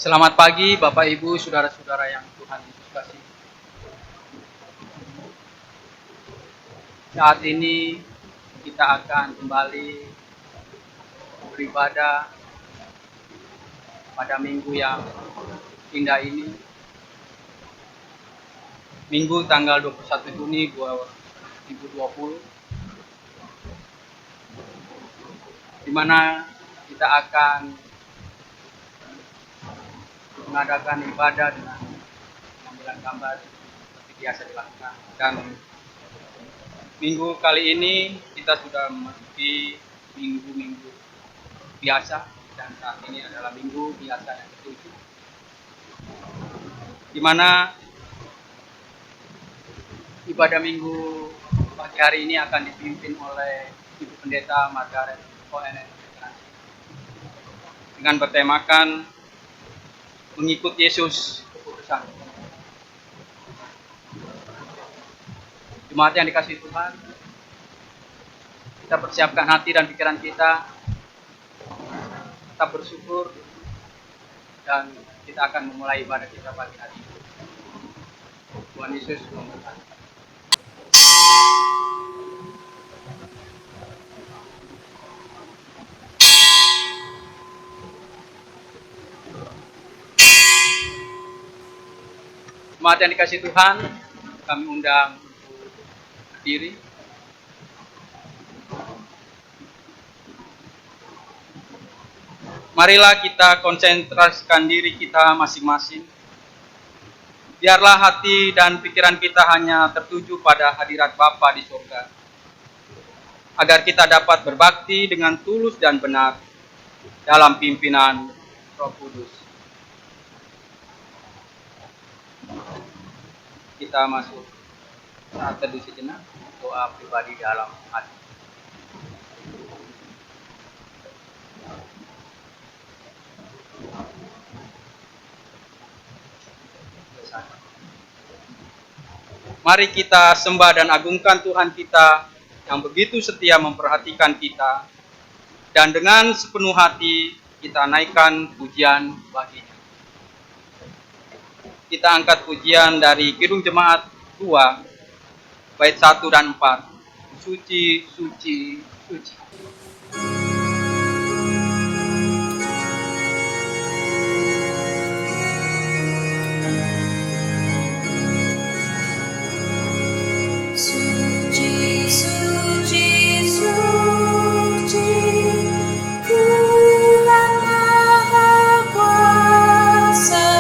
Selamat pagi Bapak Ibu, saudara-saudara yang Tuhan Yesus kasih. Saat ini kita akan kembali beribadah pada minggu yang indah ini. Minggu tanggal 21 Juni 2020, di mana kita akan mengadakan ibadah dengan pengambilan gambar seperti biasa dilakukan. Dan minggu kali ini kita sudah memasuki minggu-minggu biasa, dan saat ini adalah minggu biasa yang ke-7, di mana ibadah minggu pagi hari ini akan dipimpin oleh Ibu Pendeta Margaret ONN dengan bertemakan mengikut Yesus keputusan. Jemaat yang dikasihi Tuhan, kita persiapkan hati dan pikiran kita, tetap bersyukur, dan kita akan memulai ibadah kita pagi hari ini. Tuhan Yesus memberkati. Jemaat yang dikasihi Tuhan, kami undang untuk berdiri. Marilah kita konsentrasikan diri kita masing-masing. Biarlah hati dan pikiran kita hanya tertuju pada hadirat Bapa di surga, agar kita dapat berbakti dengan tulus dan benar dalam pimpinan Roh Kudus. Kita masuk saat teduh sejenak, doa pribadi dalam hati. Mari kita sembah dan agungkan Tuhan kita yang begitu setia memperhatikan kita, dan dengan sepenuh hati kita naikkan pujian baginya. Kita angkat pujian dari Kidung Jemaat 2, bait 1 dan 4. Suci, suci, suci. Suci, suci, suci, Tuhan Maha Kuasa.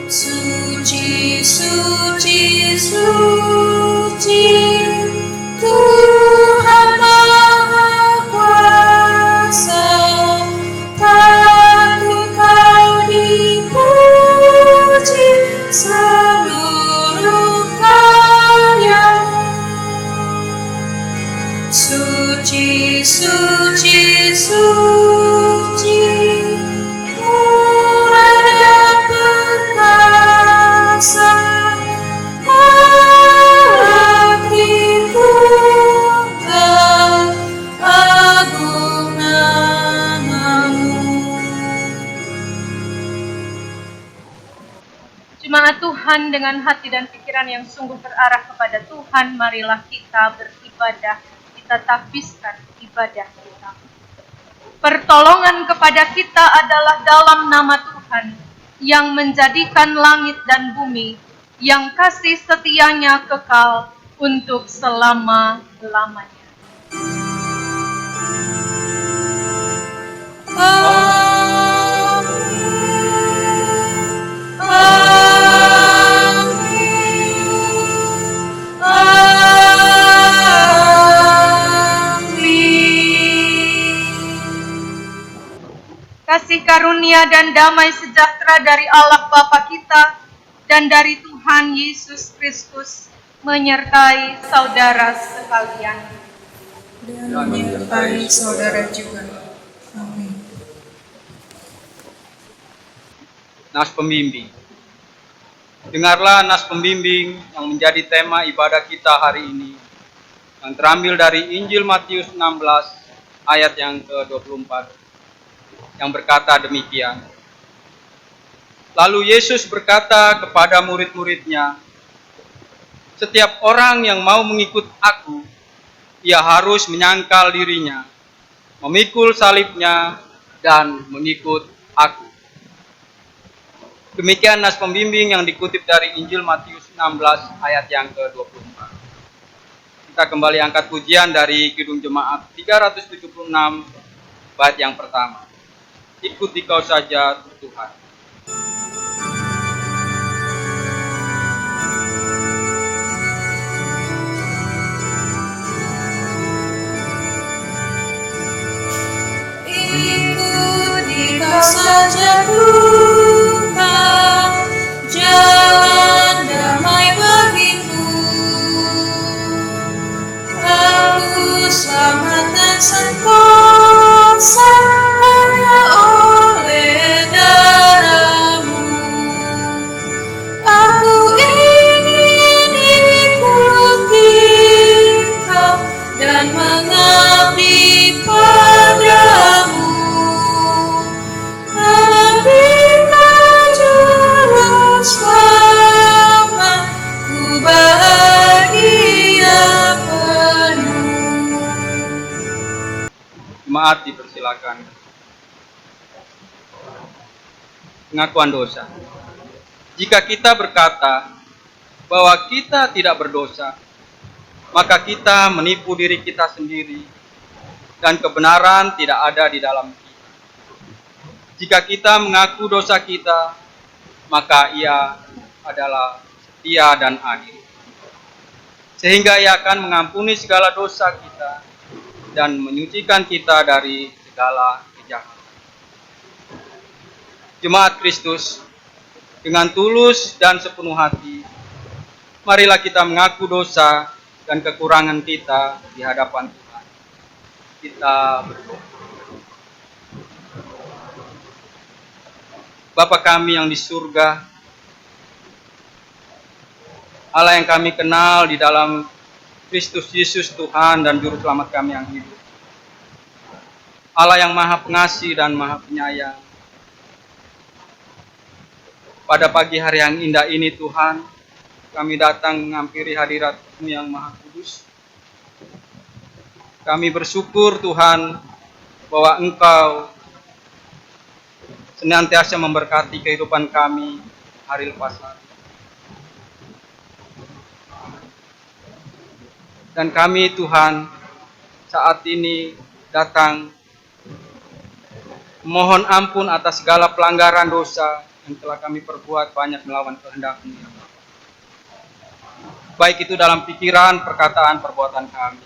Suci, suci, suci, Tuhan Maha Kuasa. Patut Kau dipuji seluruh karya-Mu. Suci, suci, suci, Jemaat Tuhan, dengan hati dan pikiran yang sungguh terarah kepada Tuhan, marilah kita beribadah, kita tapiskan ibadah kita. Pertolongan kepada kita adalah dalam nama Tuhan, yang menjadikan langit dan bumi, yang kasih setianya kekal untuk selama-lamanya. kasih karunia dan damai sejahtera dari Allah Bapa kita dan dari Tuhan Yesus Kristus menyertai saudara sekalian. Dan menyertai saudara juga. Amin. Nas pembimbing. Dengarlah nas pembimbing yang menjadi tema ibadah kita hari ini, yang terambil dari Injil Matius 16 ayat yang ke-24, yang berkata demikian. Lalu Yesus berkata kepada murid-muridnya, "Setiap orang yang mau mengikut aku, ia harus menyangkal dirinya, memikul salibnya, dan mengikut aku." Demikian nas pembimbing yang dikutip dari Injil Matius 16 ayat yang ke-24. Kita kembali angkat pujian dari Kidung Jemaat 376 bait yang pertama. Ikuti kau saja Tuhan. Ikuti kau saja Tuhan, jalan damai bagiku. Aku selamat dan sentosa hanya oleh darah-Mu. Aku ingin ikuti Kau dan mengabdi padamu. Nabi-Kau juru selamat, ku bahagia penuh. Jemaat dipersilakan. Pengakuan dosa. Jika kita berkata bahwa kita tidak berdosa, maka kita menipu diri kita sendiri dan kebenaran tidak ada di dalam kita. Jika kita mengaku dosa kita, maka Ia adalah setia dan adil, sehingga Ia akan mengampuni segala dosa kita dan menyucikan kita dari segala kejahatan. Jemaat Kristus, dengan tulus dan sepenuh hati, marilah kita mengaku dosa dan kekurangan kita di hadapan Tuhan. Kita berdoa. Bapa kami yang di surga, Allah yang kami kenal di dalam Kristus Yesus Tuhan dan Juru Selamat kami yang hidup. Allah yang Maha Pengasih dan Maha Penyayang. Pada pagi hari yang indah ini Tuhan, kami datang menghampiri hadirat-Mu yang Maha Kudus. Kami bersyukur Tuhan bahwa Engkau senantiasa memberkati kehidupan kami hari lepas hari. Dan kami Tuhan saat ini datang mohon ampun atas segala pelanggaran dosa yang telah kami perbuat banyak melawan kehendak-Mu. Baik itu dalam pikiran, perkataan, perbuatan kami.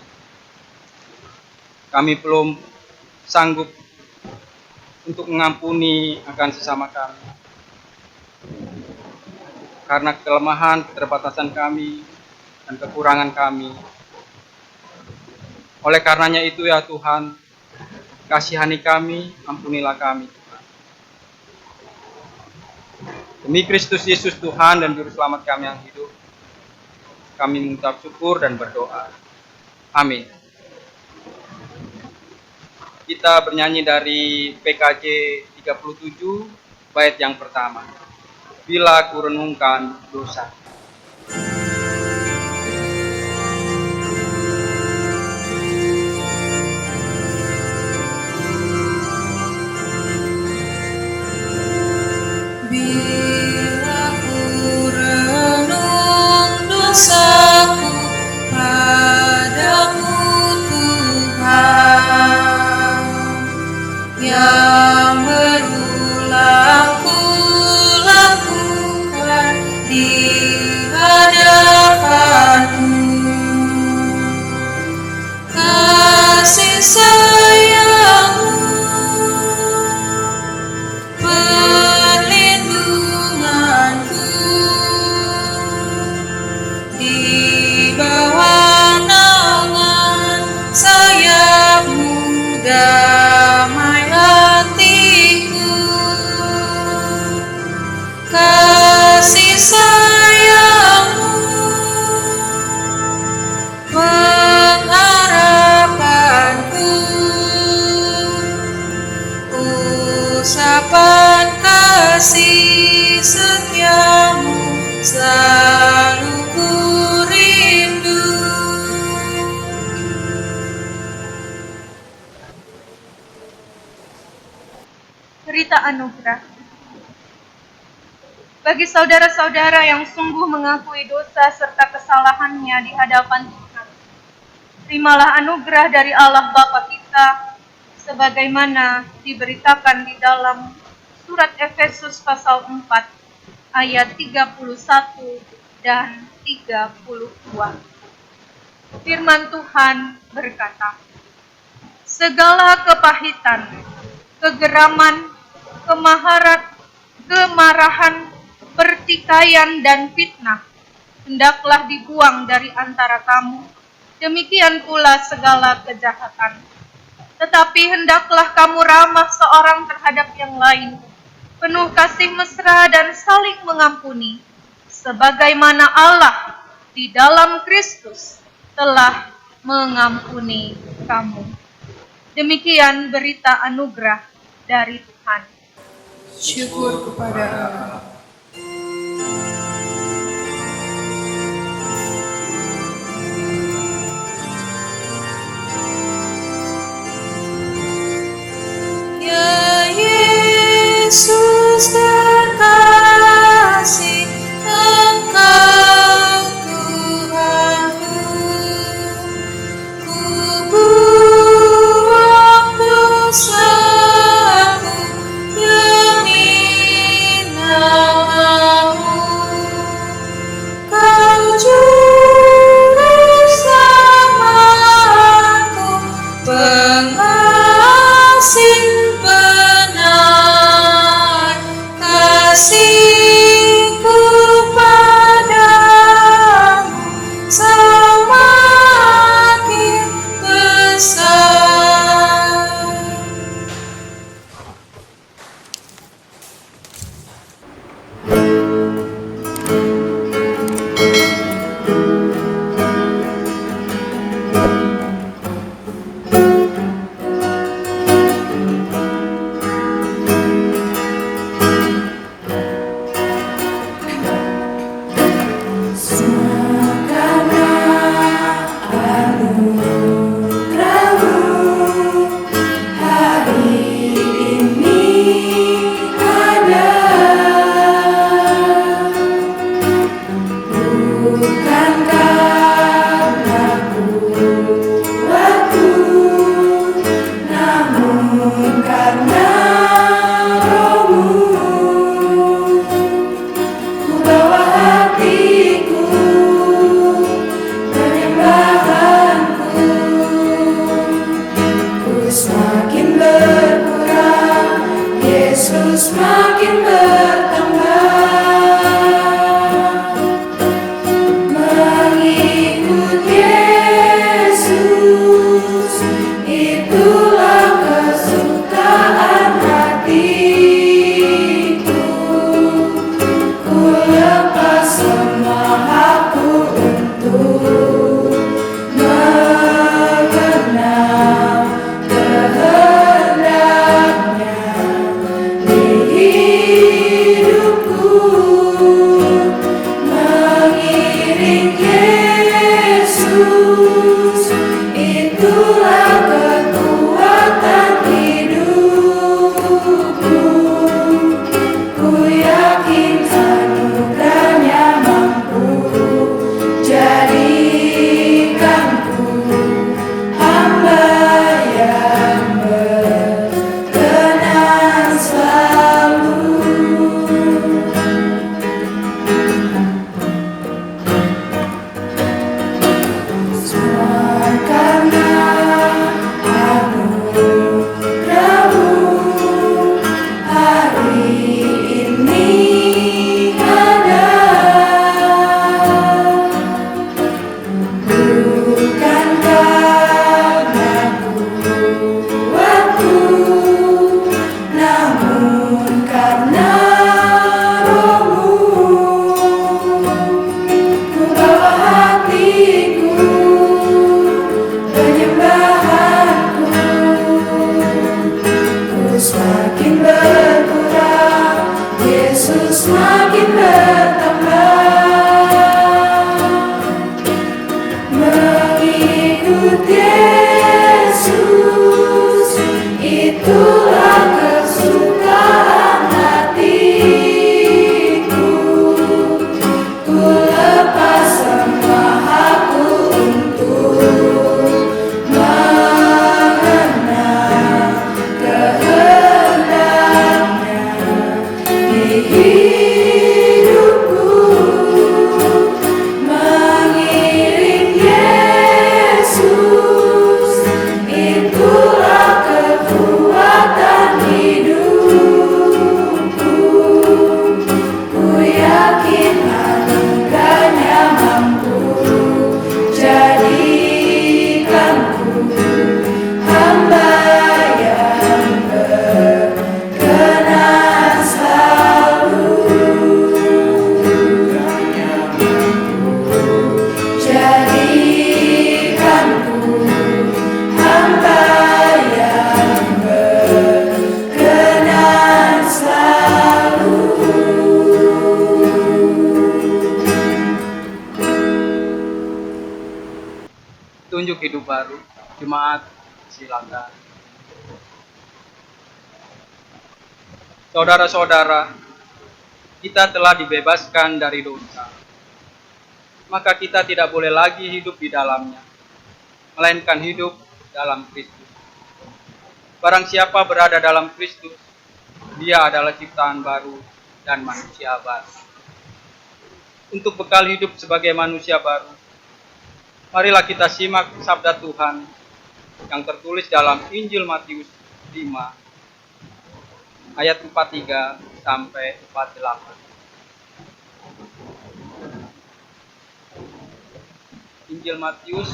Kami belum sanggup untuk mengampuni akan sesama kami. Karena kelemahan, keterbatasan kami, dan kekurangan kami. Oleh karenanya itu ya Tuhan, kasihani kami, ampunilah kami Tuhan. Demi Kristus Yesus Tuhan dan Juru Selamat kami yang hidup, kami mengucap syukur dan berdoa. Amin. Kita bernyanyi dari PKJ 37, bait yang pertama. Bila ku renungkan dosa. Bila ku renung dosaku padamu Tuhan, yang berulang ku lakukan di hadapan-Mu. Kasih sayang-Mu Berita anugerah. Bagi saudara-saudara yang sungguh mengakui dosa serta kesalahannya di hadapan Tuhan, terimalah anugerah dari Allah Bapa kita, sebagaimana diberitakan di dalam surat Efesus pasal 4 ayat 31 dan 32. Firman Tuhan berkata, segala kepahitan, kegeraman, kemarahan, pertikaian dan fitnah hendaklah dibuang dari antara kamu. Demikian pula segala kejahatan. Tetapi hendaklah kamu ramah seorang terhadap yang lain, penuh kasih mesra dan saling mengampuni, sebagaimana Allah di dalam Kristus telah mengampuni kamu. Demikian berita anugerah dari Tuhan. Syukur kepada Allah. Ya Yesus terkasih, Engkau Tuhanku, ku buang dosaku demi nama-Mu. Kau juru selamatku, pengasih benar, kasihku padamu semakin besar. Semakin bertambah, mengikut Yesus, itulah kesukaan hatiku. Ku lepas semua hakku untuk mengenal kehendaknya hidupku, mengiring Yesus, itulah kekuatan hidupku. Ku yakin anugerahnya mampu jadikanku hamba yang berkenan selalu. Semua karena anugerah-Mu, hari ini ada. Bukan karena kuatku, namun karena Roh-Mu. Ku bawa hatiku, penyembahanku, ku semakin berkurang, Yesus semakin bertambah. Mengikut Yesus, itulah kesukaan baru. Jemaat, silakan. Saudara-saudara, kita telah dibebaskan dari dosa. Maka kita tidak boleh lagi hidup di dalamnya, melainkan hidup dalam Kristus. Barang siapa berada dalam Kristus, dia adalah ciptaan baru dan manusia baru. Untuk bekal hidup sebagai manusia baru, marilah kita simak sabda Tuhan yang tertulis dalam Injil Matius 5 ayat 43 sampai 48. Injil Matius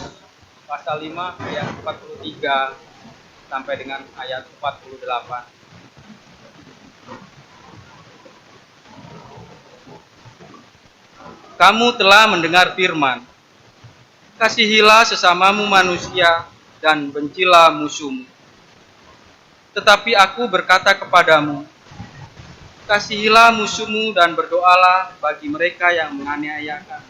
pasal 5 ayat 43 sampai dengan ayat 48. Kamu telah mendengar firman, kasihilah sesamamu manusia dan bencilah musuhmu. Tetapi aku berkata kepadamu, kasihilah musuhmu dan berdoalah bagi mereka yang menganiayakan.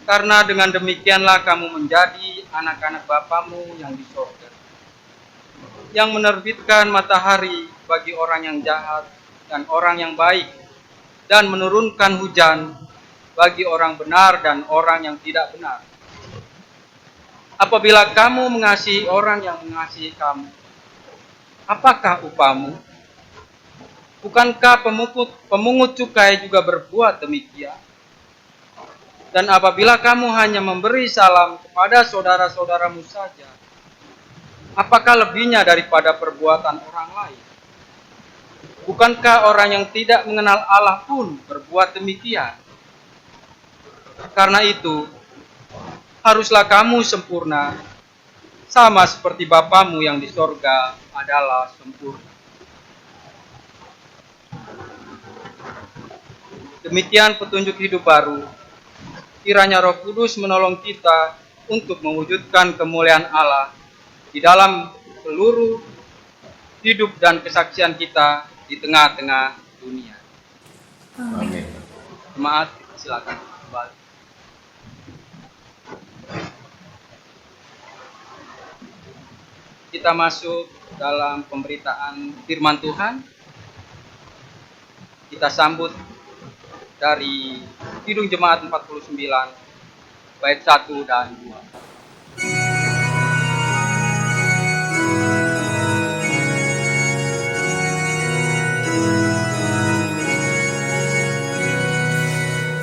Karena dengan demikianlah kamu menjadi anak-anak Bapamu yang di sorga, yang menerbitkan matahari bagi orang yang jahat dan orang yang baik, dan menurunkan hujan bagi orang benar dan orang yang tidak benar. Apabila kamu mengasihi orang yang mengasihi kamu, apakah upahmu? Bukankah pemungut cukai juga berbuat demikian? Dan apabila kamu hanya memberi salam kepada saudara-saudaramu saja, apakah lebihnya daripada perbuatan orang lain? Bukankah orang yang tidak mengenal Allah pun berbuat demikian? Karena itu, haruslah kamu sempurna, sama seperti Bapamu yang di sorga adalah sempurna. Demikian petunjuk hidup baru. Kiranya Roh Kudus menolong kita untuk mewujudkan kemuliaan Allah di dalam seluruh hidup dan kesaksian kita di tengah-tengah dunia. Amin. Jemaat, silakan kembali. Kita masuk dalam pemberitaan firman Tuhan. Kita sambut dari Kidung Jemaat 49 bait 1 dan 2.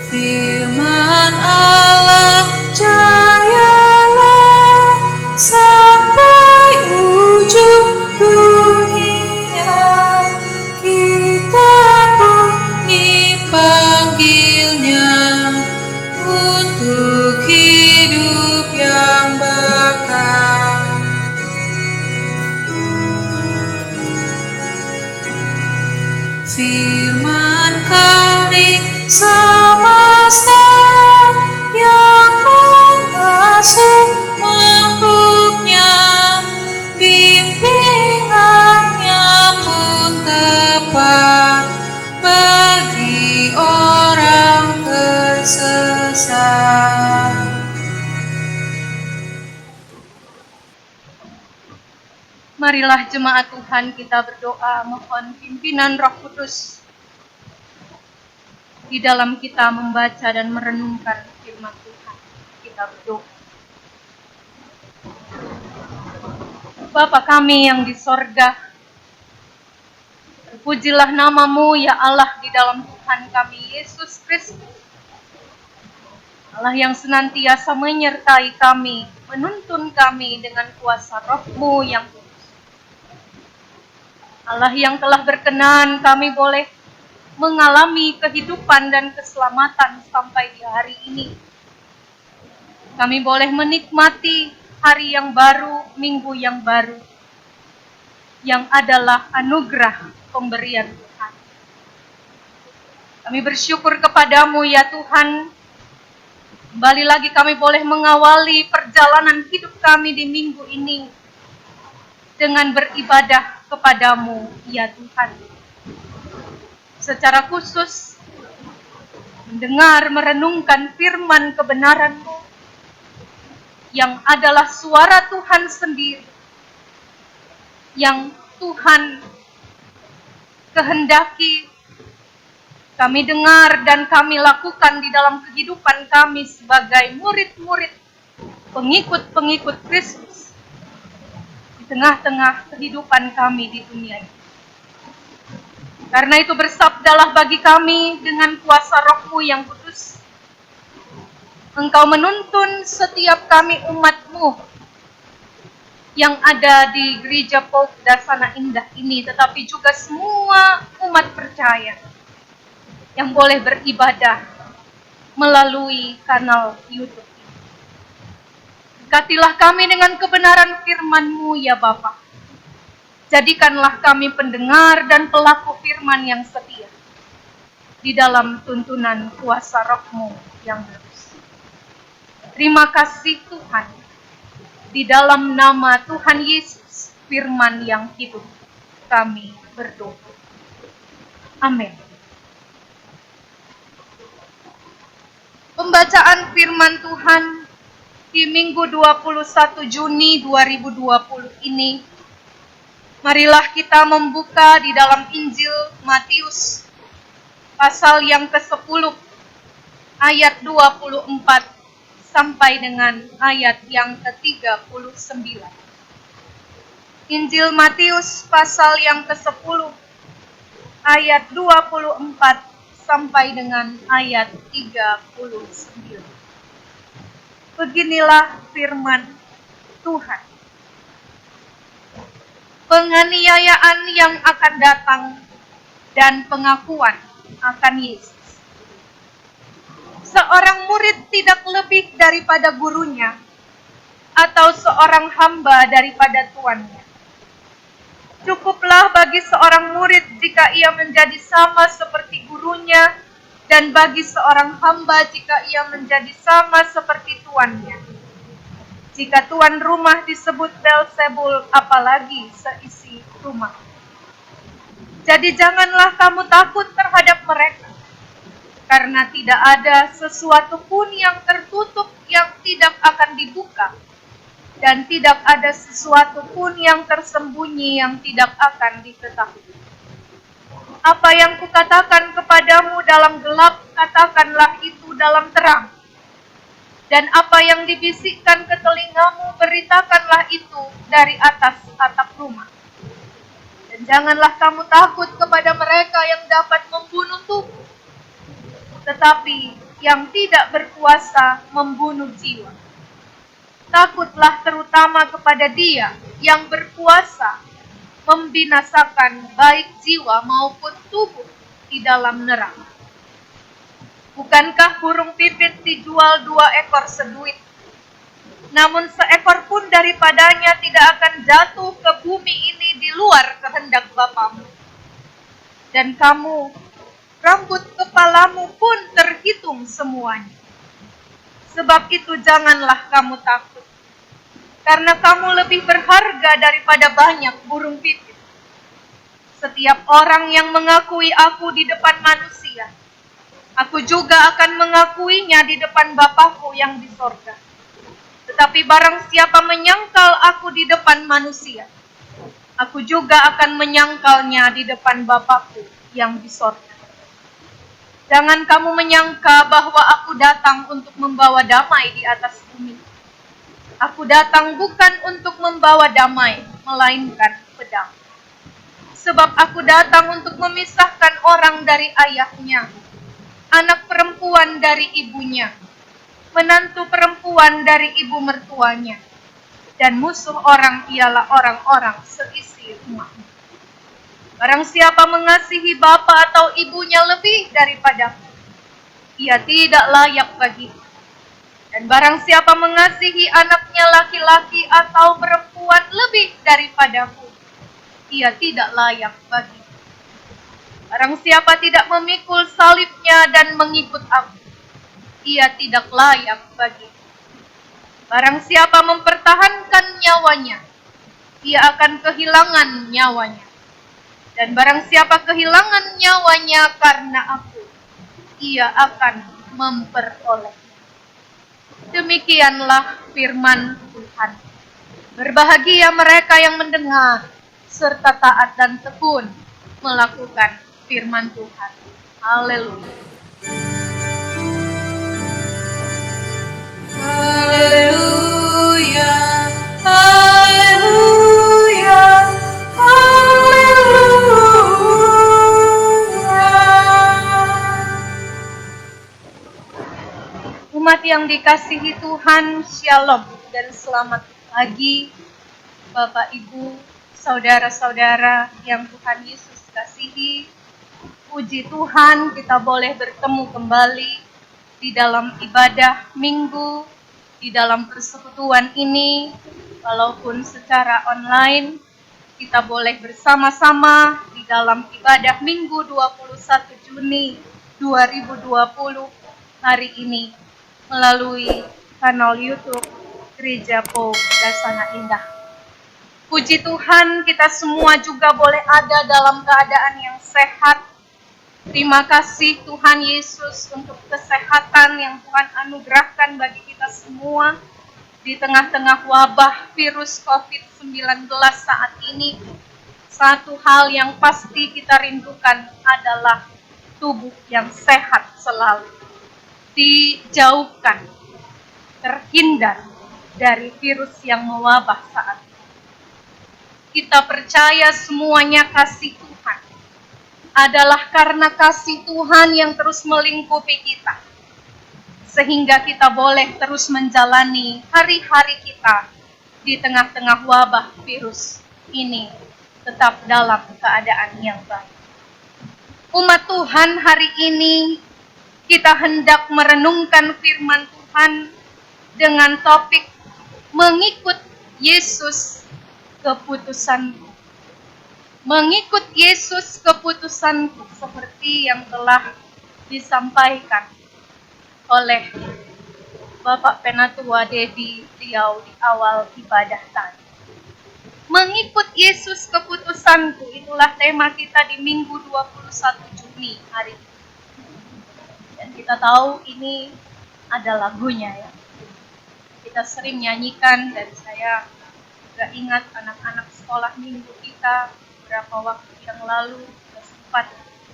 Firman Allah jayalah sampai ujung dunia, kita pun dipanggilnya untuk hidup yang bakal. Firman kali semesta yang mengasuh makhluknya, bimbingannya pun tepat bagi orang tersesat. Marilah jemaat Tuhan kita berdoa mohon pimpinan Roh Kudus di dalam kita membaca dan merenungkan firman Tuhan. Kita berdoa. Bapa kami yang di sorga, terpujilah namamu ya Allah di dalam Tuhan kami Yesus Kristus. Allah yang senantiasa menyertai kami, menuntun kami dengan kuasa Roh-Mu yang kudus. Allah yang telah berkenan kami boleh mengalami kehidupan dan keselamatan sampai di hari ini. Kami boleh menikmati hari yang baru, minggu yang baru, yang adalah anugerah pemberian Tuhan. Kami bersyukur kepadamu ya Tuhan. Kembali lagi kami boleh mengawali perjalanan hidup kami di minggu ini dengan beribadah kepadamu ya Tuhan. Secara khusus mendengar merenungkan firman kebenaran-Mu yang adalah suara Tuhan sendiri, yang Tuhan kehendaki kami dengar dan kami lakukan di dalam kehidupan kami sebagai murid-murid, pengikut-pengikut Kristus di tengah-tengah kehidupan kami di dunia ini. Karena itu bersabdalah bagi kami dengan kuasa Roh-Mu yang kudus, Engkau menuntun setiap kami umat-Mu yang ada di Gereja Polkdasana Indah ini, tetapi juga semua umat percaya yang boleh beribadah melalui kanal YouTube ini. Berkatilah kami dengan kebenaran firman-Mu ya Bapa. Jadikanlah kami pendengar dan pelaku firman yang setia di dalam tuntunan kuasa Roh-Mu yang kudus. Terima kasih Tuhan, di dalam nama Tuhan Yesus, firman yang hidup, kami berdoa. Amin. Pembacaan firman Tuhan di Minggu 21 Juni 2020 ini, marilah kita membuka di dalam Injil Matius, pasal yang ke-10, ayat 24, sampai dengan ayat yang ke-39. Injil Matius pasal yang ke-10 ayat 24 sampai dengan ayat 39. Beginilah firman Tuhan. Penganiayaan yang akan datang dan pengakuan akan Yesus. Seorang murid tidak lebih daripada gurunya, atau seorang hamba daripada tuannya. Cukuplah bagi seorang murid jika ia menjadi sama seperti gurunya, dan bagi seorang hamba jika ia menjadi sama seperti tuannya. Jika tuan rumah disebut Beelzebul, apalagi seisi rumah. Jadi janganlah kamu takut terhadap mereka, karena tidak ada sesuatu pun yang tertutup yang tidak akan dibuka, dan tidak ada sesuatu pun yang tersembunyi yang tidak akan diketahui. Apa yang kukatakan kepadamu dalam gelap, katakanlah itu dalam terang. Dan apa yang dibisikkan ke telingamu, beritakanlah itu dari atas atap rumah. Dan janganlah kamu takut kepada mereka yang dapat membunuh tubuh, tetapi yang tidak berkuasa membunuh jiwa. Takutlah terutama kepada Dia yang berkuasa membinasakan baik jiwa maupun tubuh di dalam neraka. Bukankah burung pipit dijual 2 ekor seduit? Namun seekor pun daripadanya tidak akan jatuh ke bumi ini di luar kehendak Bapamu. Dan kamu, rambut kepalamu pun terhitung semuanya. Sebab itu janganlah kamu takut, karena kamu lebih berharga daripada banyak burung pipit. Setiap orang yang mengakui aku di depan manusia, aku juga akan mengakuinya di depan Bapa-Ku yang di sorga. Tetapi barang siapa menyangkal aku di depan manusia, aku juga akan menyangkalnya di depan Bapa-Ku yang di sorga. Jangan kamu menyangka bahwa aku datang untuk membawa damai di atas bumi. Aku datang bukan untuk membawa damai, melainkan pedang. Sebab aku datang untuk memisahkan orang dari ayahnya, anak perempuan dari ibunya, menantu perempuan dari ibu mertuanya, dan musuh orang ialah orang-orang seisi rumahnya. Barang siapa mengasihi bapa atau ibunya lebih daripadaku, ia tidak layak bagiku. Dan barang siapa mengasihi anaknya laki-laki atau perempuan lebih daripadaku, ia tidak layak bagiku. Barang siapa tidak memikul salibnya dan mengikut aku, ia tidak layak bagiku. Barang siapa mempertahankan nyawanya, ia akan kehilangan nyawanya. Dan barang siapa kehilangan nyawanya karena aku, ia akan memperolehnya. Demikianlah firman Tuhan. Berbahagia mereka yang mendengar serta taat dan tekun melakukan firman Tuhan. Haleluya. Haleluya, haleluya, haleluya. Umat yang dikasihi Tuhan, Shalom dan selamat pagi Bapak Ibu, saudara-saudara yang Tuhan Yesus kasihi. Puji Tuhan, kita boleh bertemu kembali di dalam ibadah minggu, di dalam persekutuan ini, walaupun secara online, kita boleh bersama-sama di dalam ibadah minggu 21 Juni 2020 hari ini, melalui kanal YouTube Gereja Po Dasana Indah. Puji Tuhan, kita semua juga boleh ada dalam keadaan yang sehat. Terima kasih Tuhan Yesus untuk kesehatan yang Tuhan anugerahkan bagi kita semua di tengah-tengah wabah virus COVID-19 saat ini. Satu hal yang pasti kita rindukan adalah tubuh yang sehat selalu. Dijauhkan, terhindar dari virus yang mewabah saat ini. Kita percaya semuanya kasih Tuhan adalah karena kasih Tuhan yang terus melingkupi kita, sehingga kita boleh terus menjalani hari-hari kita di tengah-tengah wabah virus ini tetap dalam keadaan yang baik. Umat Tuhan, hari ini kita hendak merenungkan firman Tuhan dengan topik mengikut Yesus keputusanku. Mengikut Yesus keputusanku, seperti yang telah disampaikan oleh Bapak Penatua Dedi Riau di awal ibadah tadi. Mengikut Yesus keputusanku, itulah tema kita di Minggu 21 Juni hari ini. Dan kita tahu ini ada lagunya ya. Kita sering nyanyikan, dan saya juga ingat anak-anak sekolah minggu kita beberapa waktu yang lalu kita sempat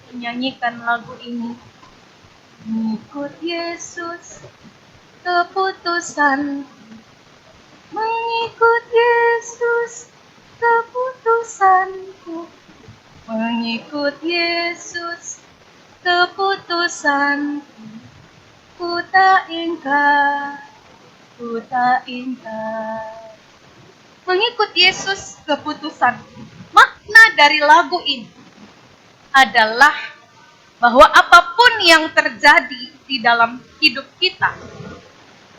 menyanyikan lagu ini. Mengikut Yesus keputusan, mengikut Yesus keputusanku, mengikut Yesus keputusanku, ku tak ingkar, ku tak ingkar. Mengikut Yesus keputusan. Makna dari lagu ini adalah bahwa apapun yang terjadi di dalam hidup kita,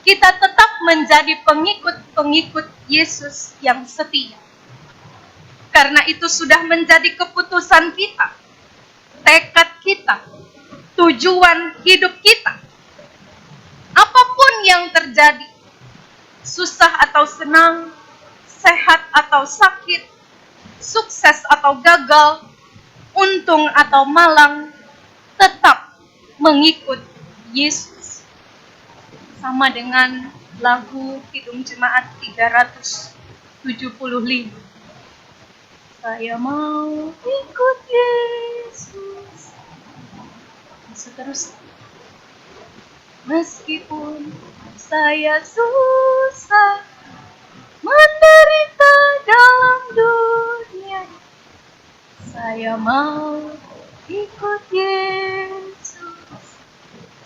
kita tetap menjadi pengikut-pengikut Yesus yang setia. Karena itu sudah menjadi keputusan kita, tekad kita, tujuan hidup kita. Apapun yang terjadi, susah atau senang, sehat atau sakit, sukses atau gagal, untung atau malang, tetap mengikut Yesus. Sama dengan lagu Kidung Jemaat 375. Saya mau ikut Yesus. Seterusnya. Meskipun saya susah, menderita dalam dunia, saya mau ikut Yesus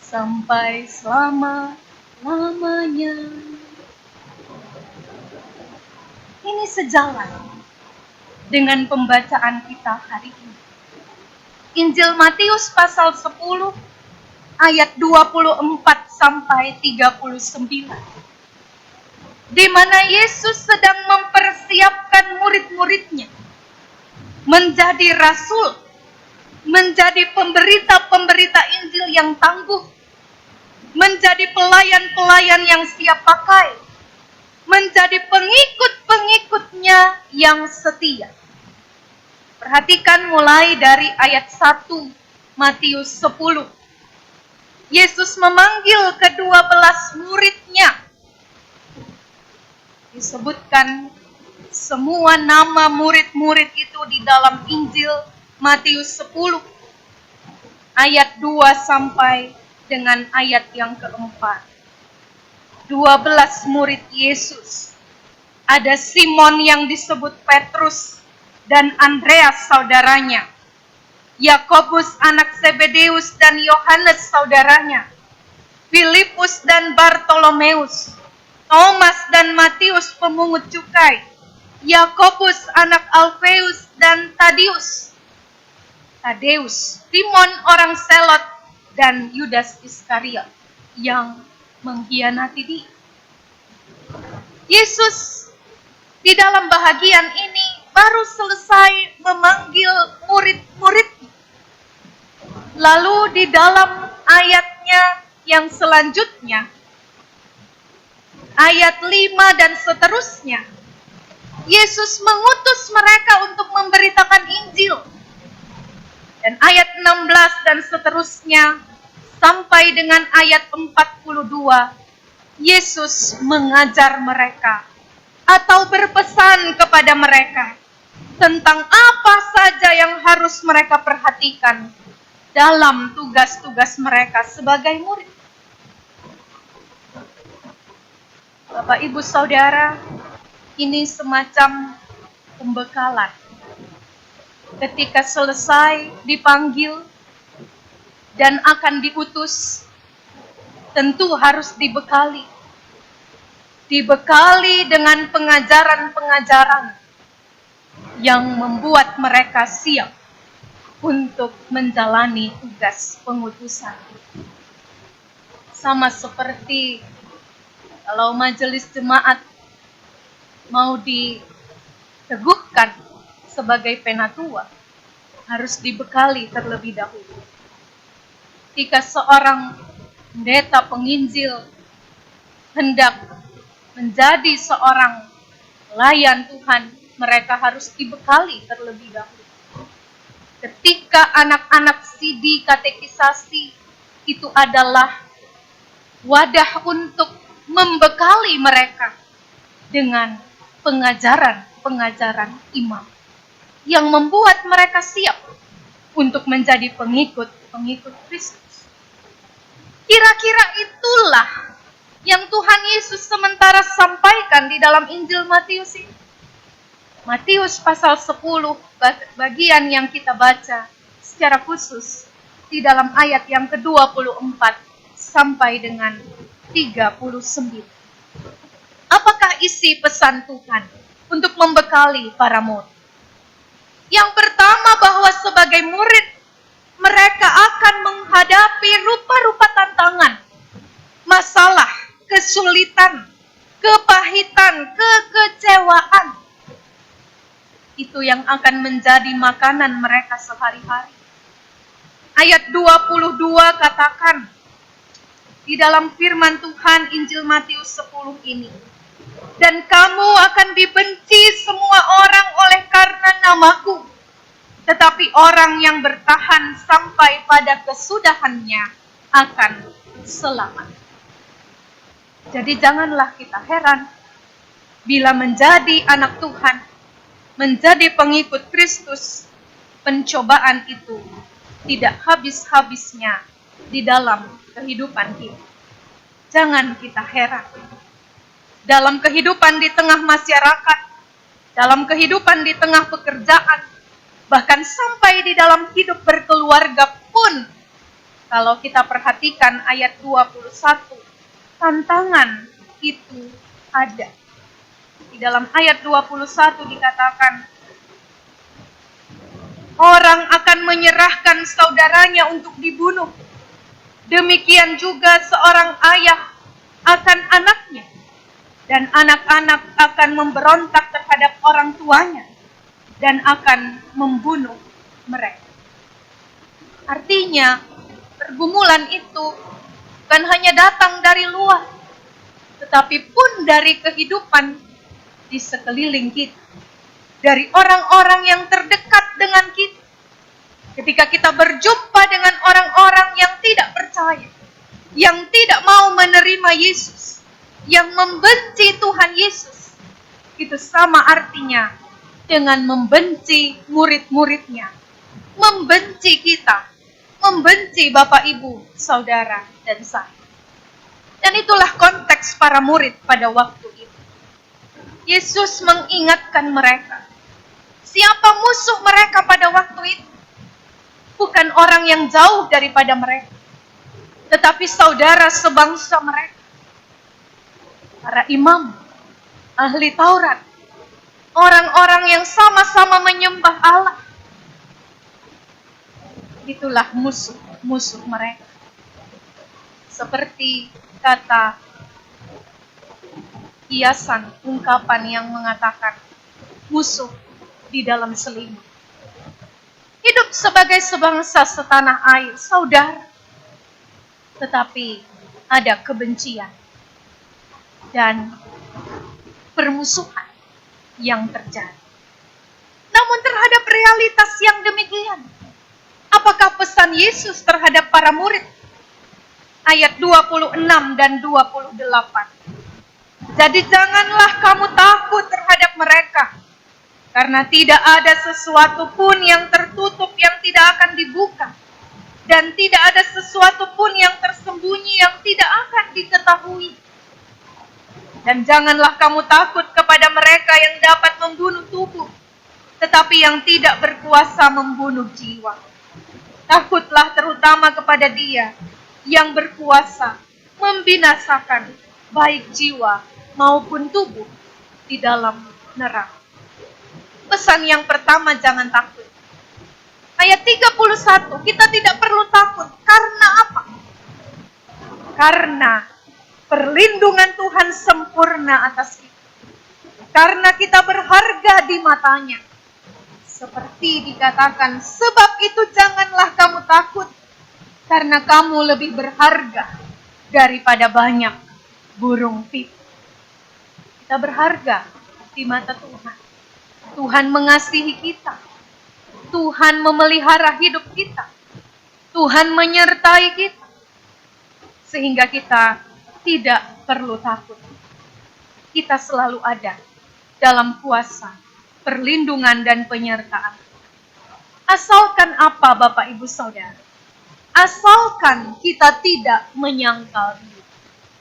sampai selama-lamanya. Ini sejalan dengan pembacaan kita hari ini. Injil Matius pasal 10 ayat 24 sampai 39. Di mana Yesus sedang mempersiapkan murid-muridnya menjadi rasul, menjadi pemberita-pemberita Injil yang tangguh, menjadi pelayan-pelayan yang siap pakai, menjadi pengikut-pengikutnya yang setia. Perhatikan mulai dari ayat 1 Matius 10. Yesus memanggil ke-12 murid selanjutnya disebutkan semua nama murid-murid itu di dalam Injil Matius 10 ayat 2 sampai dengan ayat yang keempat. 12 murid Yesus. Ada Simon yang disebut Petrus dan Andreas saudaranya. Yakobus anak Zebedeus dan Yohanes saudaranya. Filipus dan Bartolomeus. Thomas dan Matius pemungut cukai. Yakobus anak Alfeus dan Tadeus, Simon orang Selot, dan Yudas Iskariot yang mengkhianati dia. Yesus di dalam bahagian ini baru selesai memanggil murid-muridnya. Lalu di dalam ayatnya yang selanjutnya, ayat 5 dan seterusnya, Yesus mengutus mereka untuk memberitakan Injil. Dan ayat 16 dan seterusnya sampai dengan ayat 42, Yesus mengajar mereka atau berpesan kepada mereka tentang apa saja yang harus mereka perhatikan dalam tugas-tugas mereka sebagai murid. Bapak, Ibu, Saudara, ini semacam pembekalan. Ketika selesai dipanggil dan akan diutus, tentu harus dibekali. Dibekali dengan pengajaran-pengajaran yang membuat mereka siap untuk menjalani tugas pengutusan. Sama seperti kalau majelis jemaat mau diteguhkan sebagai penatua, harus dibekali terlebih dahulu. Ketika seorang pendeta penginjil hendak menjadi seorang pelayan Tuhan, mereka harus dibekali terlebih dahulu. Ketika anak-anak CD katekisasi, itu adalah wadah untuk membekali mereka dengan pengajaran-pengajaran iman yang membuat mereka siap untuk menjadi pengikut Kristus. Kira-kira itulah yang Tuhan Yesus sementara sampaikan di dalam Injil Matius ini. Matius pasal 10 bagian yang kita baca secara khusus di dalam ayat yang ke-24 sampai dengan 39. Apakah isi pesan Tuhan untuk membekali para murid? Yang pertama, bahwa sebagai murid mereka akan menghadapi rupa-rupa tantangan, masalah, kesulitan, kepahitan, kekecewaan. Itu yang akan menjadi makanan mereka sehari-hari. Ayat 22 katakan di dalam firman Tuhan Injil Matius 10 ini, dan kamu akan dibenci semua orang oleh karena namaku, tetapi orang yang bertahan sampai pada kesudahannya akan selamat. Jadi janganlah kita heran bila menjadi anak Tuhan, menjadi pengikut Kristus, pencobaan itu tidak habis-habisnya di dalam kehidupan kita. Jangan kita heran. Dalam kehidupan di tengah masyarakat, dalam kehidupan di tengah pekerjaan, bahkan sampai di dalam hidup berkeluarga pun, kalau kita perhatikan ayat 21, tantangan itu ada. Di dalam ayat 21 dikatakan, orang akan menyerahkan saudaranya untuk dibunuh. Demikian juga seorang ayah akan anaknya. Dan anak-anak akan memberontak terhadap orang tuanya dan akan membunuh mereka. Artinya, pergumulan itu bukan hanya datang dari luar, tetapi pun dari kehidupan di sekeliling kita. Dari orang-orang yang terdekat dengan kita. Ketika kita berjumpa dengan orang-orang yang tidak percaya, yang tidak mau menerima Yesus, yang membenci Tuhan Yesus, itu sama artinya dengan membenci murid-muridnya, membenci kita, membenci Bapak, Ibu, Saudara, dan saya. Dan itulah konteks para murid pada waktu itu. Yesus mengingatkan mereka, siapa musuh mereka pada waktu itu? Bukan orang yang jauh daripada mereka, tetapi saudara sebangsa mereka. Para imam, ahli Taurat, orang-orang yang sama-sama menyembah Allah. Itulah musuh-musuh mereka. Seperti kata hiasan ungkapan yang mengatakan musuh di dalam selimut. Hidup sebagai sebangsa setanah air, saudara. Tetapi ada kebencian dan permusuhan yang terjadi. Namun terhadap realitas yang demikian, apakah pesan Yesus terhadap para murid? Ayat 26 dan 28. Jadi janganlah kamu takut terhadap mereka, karena tidak ada sesuatu pun yang tertutup yang tidak akan dibuka, dan tidak ada sesuatu pun yang tersembunyi yang tidak akan diketahui. Dan janganlah kamu takut kepada mereka yang dapat membunuh tubuh, tetapi yang tidak berkuasa membunuh jiwa. Takutlah terutama kepada Dia yang berkuasa membinasakan baik jiwa maupun tubuh di dalam neraka. Pesan yang pertama, jangan takut. Ayat 31, kita tidak perlu takut. Karena apa? Karena perlindungan Tuhan sempurna atas kita. Karena kita berharga di matanya. Seperti dikatakan, sebab itu janganlah kamu takut, karena kamu lebih berharga daripada banyak burung pipit. Kita berharga di mata Tuhan. Tuhan mengasihi kita. Tuhan memelihara hidup kita. Tuhan menyertai kita. Sehingga kita tidak perlu takut. Kita selalu ada dalam kuasa, perlindungan, dan penyertaan. Asalkan apa, Bapak, Ibu, Saudara? Asalkan kita tidak menyangkal diri.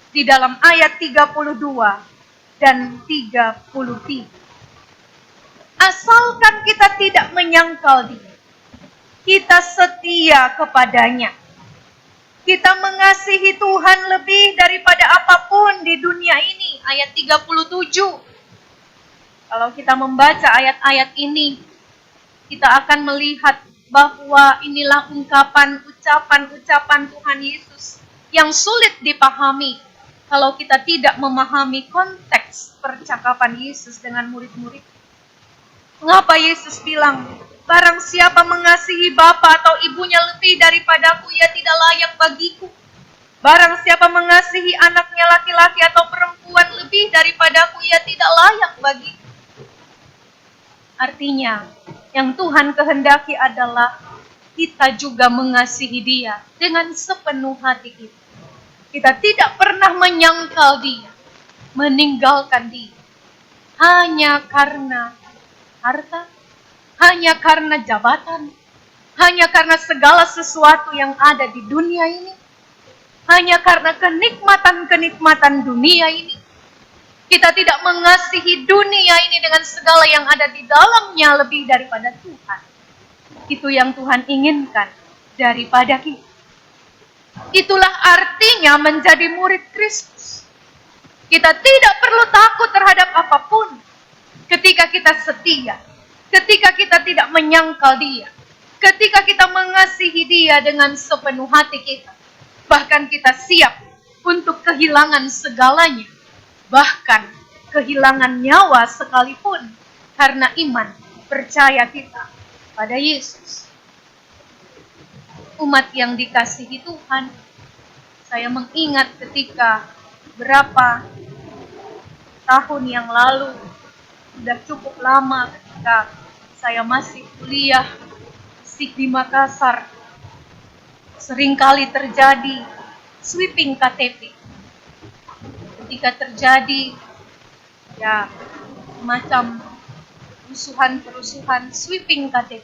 Di dalam ayat 32 dan 33. Asalkan kita tidak menyangkal Dia, kita setia kepadanya, kita mengasihi Tuhan lebih daripada apapun di dunia ini. Ayat 37. Kalau kita membaca ayat-ayat ini, kita akan melihat bahwa inilah ucapan-ucapan Tuhan Yesus yang sulit dipahami kalau kita tidak memahami konteks percakapan Yesus dengan murid-murid. Mengapa Yesus bilang, barang siapa mengasihi bapa atau ibunya lebih daripadaku, ia tidak layak bagiku. Barang siapa mengasihi anaknya laki-laki atau perempuan lebih daripadaku, ia tidak layak bagiku. Artinya, yang Tuhan kehendaki adalah kita juga mengasihi Dia dengan sepenuh hati kita. Kita tidak pernah menyangkal Dia, meninggalkan Dia, hanya karena harta, hanya karena jabatan, hanya karena segala sesuatu yang ada di dunia ini, hanya karena kenikmatan-kenikmatan dunia ini. Kita tidak mengasihi dunia ini dengan segala yang ada di dalamnya lebih daripada Tuhan. Itu yang Tuhan inginkan daripada kita. Itulah artinya menjadi murid Kristus. Kita tidak perlu takut terhadap apapun. Ketika kita setia, ketika kita tidak menyangkal Dia, ketika kita mengasihi Dia dengan sepenuh hati kita, bahkan kita siap untuk kehilangan segalanya, bahkan kehilangan nyawa sekalipun, karena iman percaya kita pada Yesus. Umat yang dikasihi Tuhan, saya mengingat ketika berapa tahun yang lalu, sudah cukup lama ketika saya masih kuliah di Makassar, seringkali terjadi sweeping KTP. ketika terjadi ya semacam kerusuhan sweeping KTP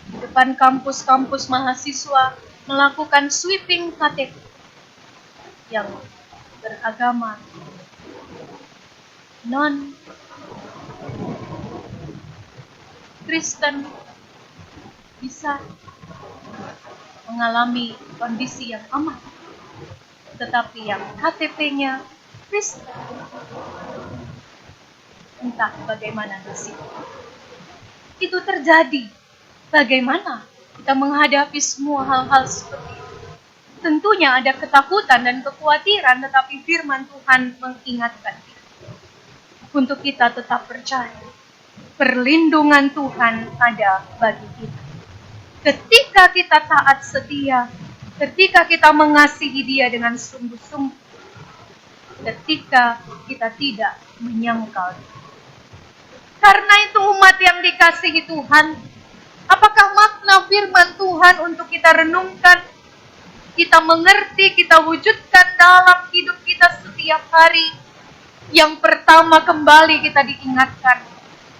di depan kampus-kampus mahasiswa, melakukan sweeping KTP yang beragama non Kristen bisa mengalami kondisi yang aman, tetapi yang KTP-nya Kristen entah bagaimana nasib. Itu terjadi. Bagaimana kita menghadapi semua hal-hal seperti itu? Tentunya ada ketakutan dan kekhawatiran, tetapi firman Tuhan mengingatkan kita untuk kita tetap percaya. Perlindungan Tuhan ada bagi kita. Ketika kita taat setia, ketika kita mengasihi Dia dengan sungguh-sungguh, ketika kita tidak menyangkal. Karena itu umat yang dikasihi Tuhan, apakah makna firman Tuhan untuk kita renungkan, kita mengerti, kita wujudkan dalam hidup kita setiap hari? Yang pertama, kembali kita diingatkan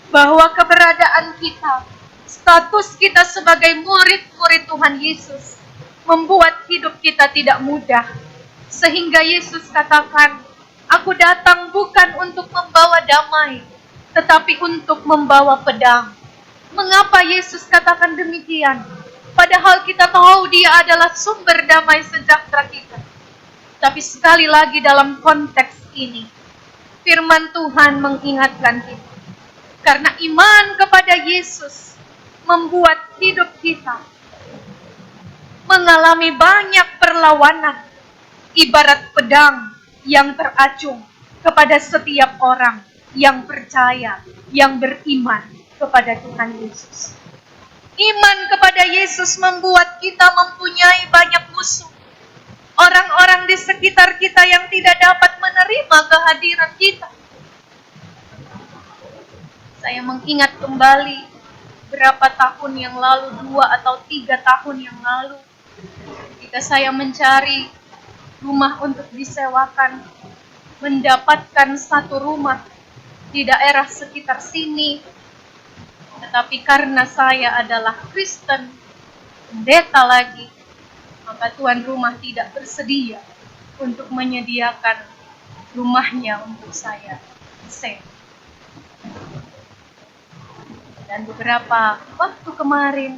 bahwa keberadaan kita, status kita sebagai murid-murid Tuhan Yesus, membuat hidup kita tidak mudah. Sehingga Yesus katakan, "Aku datang bukan untuk membawa damai, tetapi untuk membawa pedang." Mengapa Yesus katakan demikian? Padahal kita tahu Dia adalah sumber damai sejahtera kita. Tapi sekali lagi dalam konteks ini, firman Tuhan mengingatkan kita. Karena iman kepada Yesus membuat hidup kita mengalami banyak perlawanan, ibarat pedang yang teracung kepada setiap orang yang percaya, yang beriman kepada Tuhan Yesus. Iman kepada Yesus membuat kita mempunyai banyak musuh. Orang-orang di sekitar kita yang tidak dapat menerima kehadiran kita. Saya mengingat kembali berapa tahun yang lalu, 2 atau 3 tahun yang lalu, ketika saya mencari rumah untuk disewakan, mendapatkan satu rumah di daerah sekitar sini. Tetapi karena saya adalah Kristen, pendeta lagi, maka tuan rumah tidak bersedia untuk menyediakan rumahnya untuk saya sewa. Dan beberapa waktu kemarin,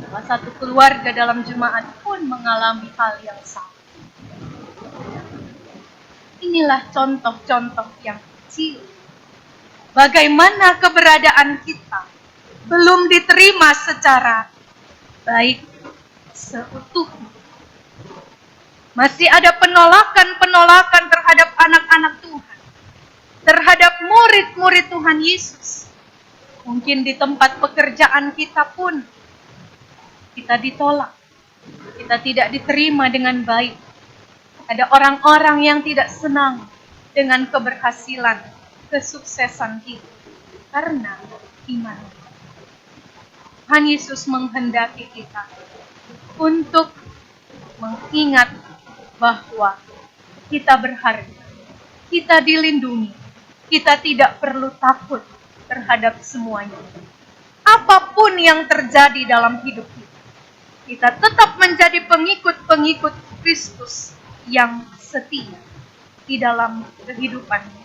salah satu keluarga dalam jemaat pun mengalami hal yang sama. Inilah contoh-contoh yang kecil. Bagaimana keberadaan kita belum diterima secara baik seutuhnya. Masih ada penolakan-penolakan terhadap anak-anak Tuhan, terhadap murid-murid Tuhan Yesus. Mungkin di tempat pekerjaan kita pun kita ditolak, kita tidak diterima dengan baik. Ada orang-orang yang tidak senang dengan keberhasilan, kesuksesan kita karena iman. Tuhan Yesus menghendaki kita untuk mengingat bahwa kita berharga, kita dilindungi, kita tidak perlu takut terhadap semuanya. Apapun yang terjadi dalam hidup kita, kita tetap menjadi pengikut-pengikut Kristus yang setia di dalam kehidupannya.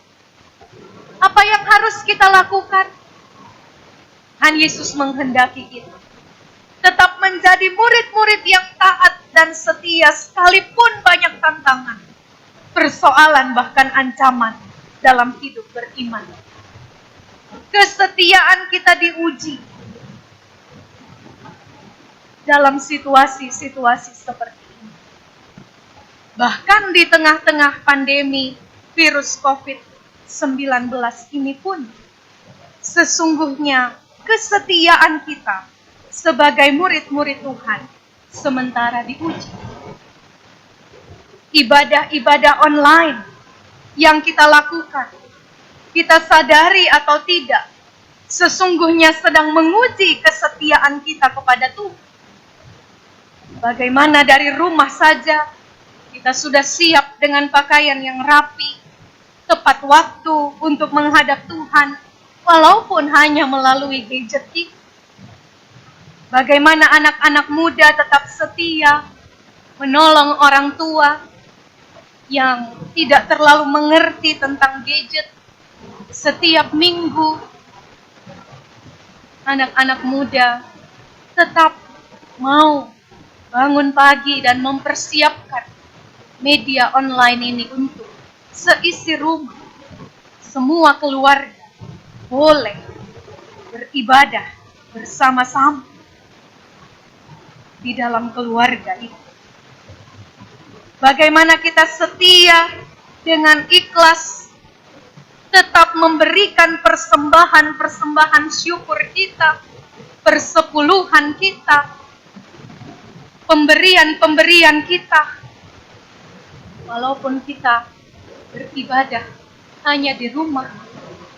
Apa yang harus kita lakukan? Tuhan Yesus menghendaki kita tetap menjadi murid-murid yang taat dan setia sekalipun banyak tantangan, persoalan bahkan ancaman dalam hidup beriman. Kesetiaan kita diuji dalam situasi-situasi seperti ini. Bahkan di tengah-tengah pandemi virus COVID-19 ini pun, sesungguhnya kesetiaan kita sebagai murid-murid Tuhan sementara diuji. Ibadah-ibadah online yang kita lakukan, kita sadari atau tidak, sesungguhnya sedang menguji kesetiaan kita kepada Tuhan. Bagaimana dari rumah saja Kita sudah siap dengan pakaian yang rapi, tepat waktu untuk menghadap Tuhan, walaupun hanya melalui gadget kita. Bagaimana anak-anak muda tetap setia, menolong orang tua yang tidak terlalu mengerti tentang gadget. Setiap minggu, anak-anak muda tetap mau bangun pagi dan mempersiapkan media online ini untuk seisi rumah. Semua keluarga boleh beribadah bersama-sama di dalam keluarga itu. Bagaimana kita setia dengan ikhlas tetap memberikan persembahan-persembahan syukur kita, persepuluhan kita, pemberian-pemberian kita, walaupun kita beribadah hanya di rumah,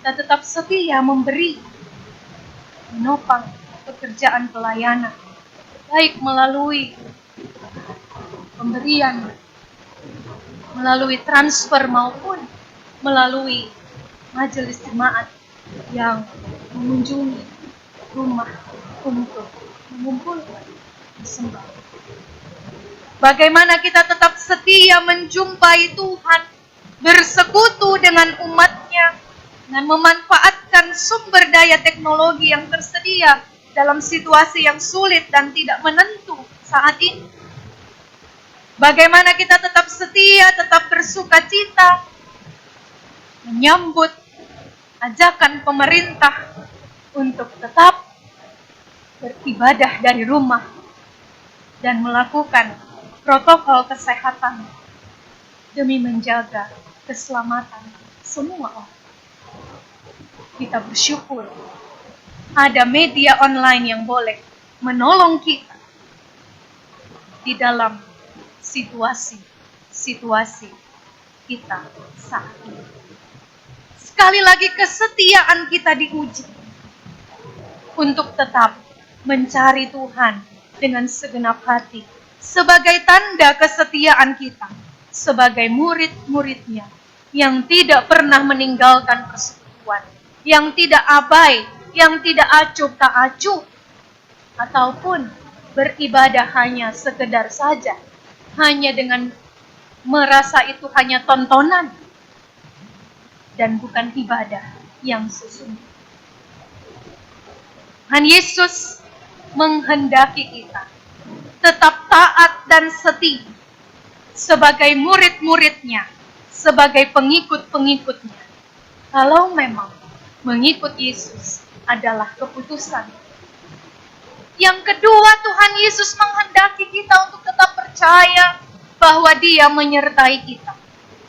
kita tetap setia memberi, menopang pekerjaan pelayanan, baik melalui pemberian, melalui transfer maupun melalui majelis jemaat yang mengunjungi rumah untuk mengumpulkan persembahan. Bagaimana kita tetap setia menjumpai Tuhan, bersekutu dengan umatnya, dan memanfaatkan sumber daya teknologi yang tersedia dalam situasi yang sulit dan tidak menentu saat ini. Bagaimana kita tetap setia, tetap bersuka cita, menyambut ajakan pemerintah untuk tetap beribadah dari rumah dan melakukan protokol kesehatan demi menjaga keselamatan semua orang. Kita bersyukur ada media online yang boleh menolong kita di dalam situasi kita saat ini. Sekali lagi kesetiaan kita diuji untuk tetap mencari Tuhan dengan segenap hati sebagai tanda kesetiaan kita sebagai murid-muridnya yang tidak pernah meninggalkan persekutuan, yang tidak abai, yang tidak acuh tak acuh, ataupun beribadah hanya sekedar saja, hanya dengan merasa itu hanya tontonan dan bukan ibadah yang sesungguhnya. Tuhan Yesus menghendaki kita tetap taat dan setia sebagai murid-muridnya, sebagai pengikut-pengikutnya. Kalau memang mengikut Yesus adalah keputusan. Yang kedua, Tuhan Yesus menghendaki kita untuk tetap percaya bahwa Dia menyertai kita.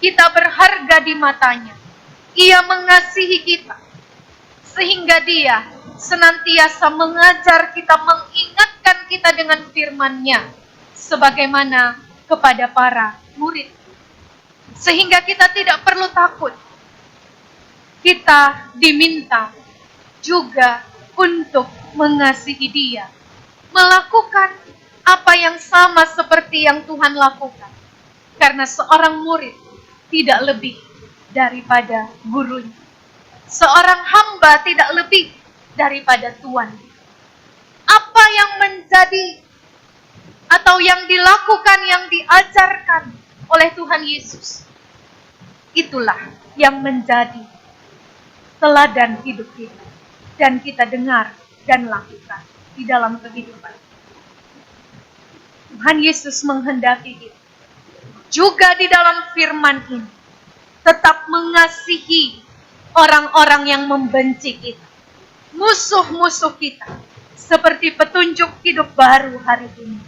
Kita berharga di matanya. Ia mengasihi kita. Sehingga Dia senantiasa mengajar kita, mengingatkan kita dengan firman-Nya. Sebagaimana kepada para murid. Sehingga kita tidak perlu takut. Kita diminta juga untuk mengasihi Dia. Melakukan apa yang sama seperti yang Tuhan lakukan. Karena seorang murid tidak lebih daripada gurunya. Seorang hamba tidak lebih daripada Tuhan. Apa yang menjadi atau yang dilakukan, yang diajarkan oleh Tuhan Yesus, itulah yang menjadi teladan hidup kita. Dan kita dengar dan lakukan di dalam kehidupan. Tuhan Yesus menghendaki kita juga di dalam firman ini tetap mengasihi orang-orang yang membenci kita, musuh-musuh kita, seperti petunjuk hidup baru hari ini.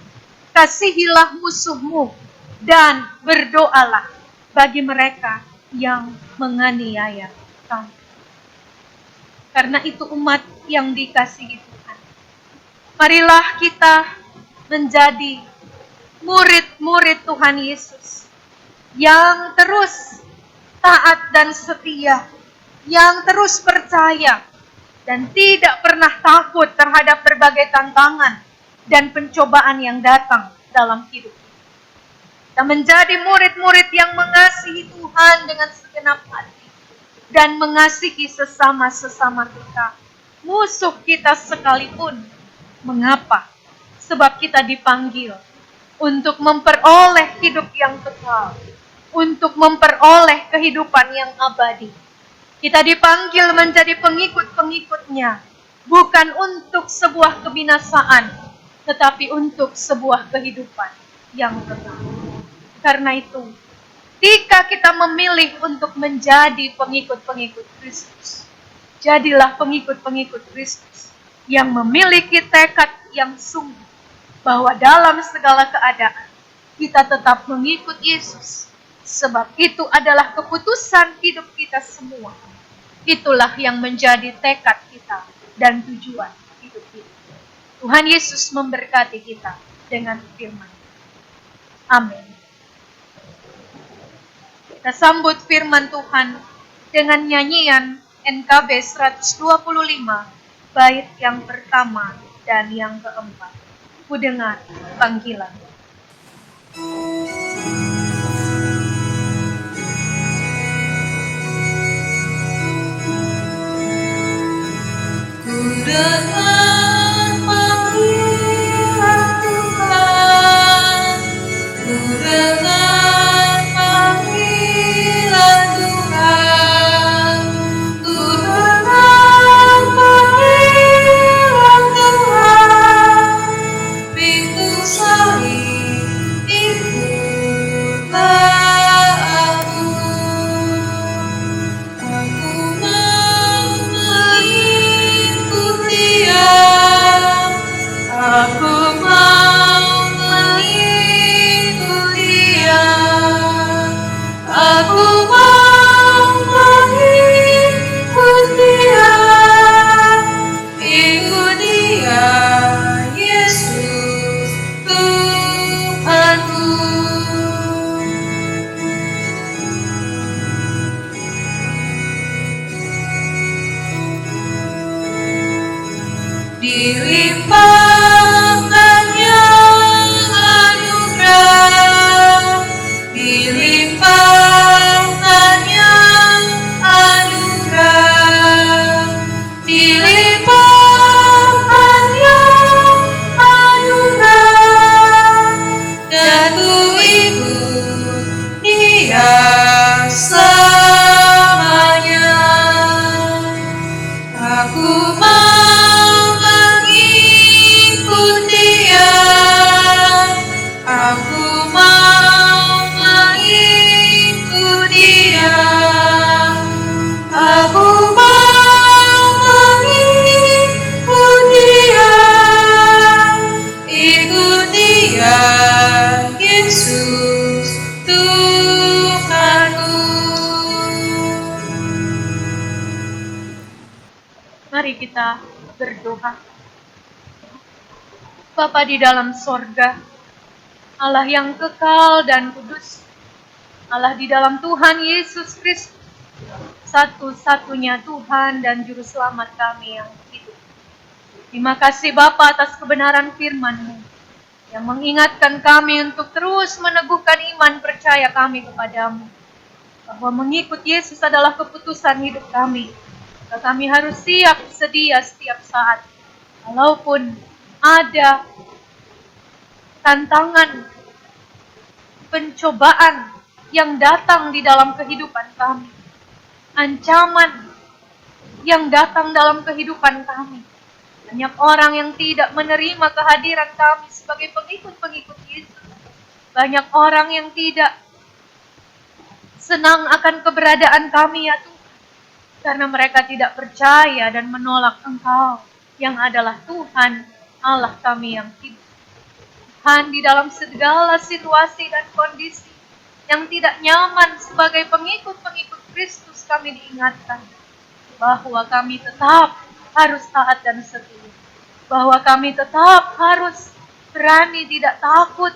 Kasihilah musuhmu dan berdoalah bagi mereka yang menganiaya kamu. Karena itu umat yang dikasihi Tuhan. Marilah kita menjadi murid-murid Tuhan Yesus yang terus taat dan setia, yang terus percaya dan tidak pernah takut terhadap berbagai tantangan dan pencobaan yang datang dalam hidup. Kita menjadi murid-murid yang mengasihi Tuhan dengan segenap hati dan mengasihi sesama-sesama kita, musuh kita sekalipun. Mengapa? Sebab kita dipanggil untuk memperoleh hidup yang kekal, untuk memperoleh kehidupan yang abadi. Kita dipanggil menjadi pengikut-pengikutnya, bukan untuk sebuah kebinasaan, tetapi untuk sebuah kehidupan yang kekal. Karena itu, ketika kita memilih untuk menjadi pengikut-pengikut Kristus, jadilah pengikut-pengikut Kristus yang memiliki tekad yang sungguh bahwa dalam segala keadaan kita tetap mengikut Yesus, sebab itu adalah keputusan hidup kita semua. Itulah yang menjadi tekad kita dan tujuan hidup kita. Tuhan Yesus memberkati kita dengan firman. Amin. Kita sambut firman Tuhan dengan nyanyian NKB 125, bait yang pertama dan yang keempat. Ku dengar panggilan. Ku dengar panggilan Tuhan, ku dengar panggilan Tuhan, ku dengar panggilan Tuhan, pintu salib ikutlah aku. Aku mau mengikuti Dia, aku mau mengikuti Dia, aku mau mengikuti Dia, ikut Dia, Yesus Tuhanku. Dilimpahkannya anugerah, dilimpahkannya anugerah, dilimpahkannya anugerah, dan ku ikut Dia selamanya. Aku mau mengikut Dia, aku mau mengikut Dia, aku mau mengikut Dia, ikut Dia, Yesus Tuhanku. Mari kita berdoa. Bapa di dalam sorga, Allah yang kekal dan kudus, Allah di dalam Tuhan Yesus Kristus, satu-satunya Tuhan dan Juru Selamat kami yang hidup. Terima kasih Bapa atas kebenaran firman-Mu yang mengingatkan kami untuk terus meneguhkan iman percaya kami kepadamu, bahwa mengikut Yesus adalah keputusan hidup kami. Kami harus siap sedia setiap saat, walaupun ada tantangan, pencobaan yang datang di dalam kehidupan kami, ancaman yang datang dalam kehidupan kami. Banyak orang yang tidak menerima kehadiran kami sebagai pengikut-pengikut Yesus. Banyak orang yang tidak senang akan keberadaan kami ya Tuhan, karena mereka tidak percaya dan menolak Engkau yang adalah Tuhan Allah kami yang hidup. Tuhan, di dalam segala situasi dan kondisi yang tidak nyaman sebagai pengikut-pengikut Kristus, kami diingatkan bahwa kami tetap harus taat dan setia, bahwa kami tetap harus berani, tidak takut,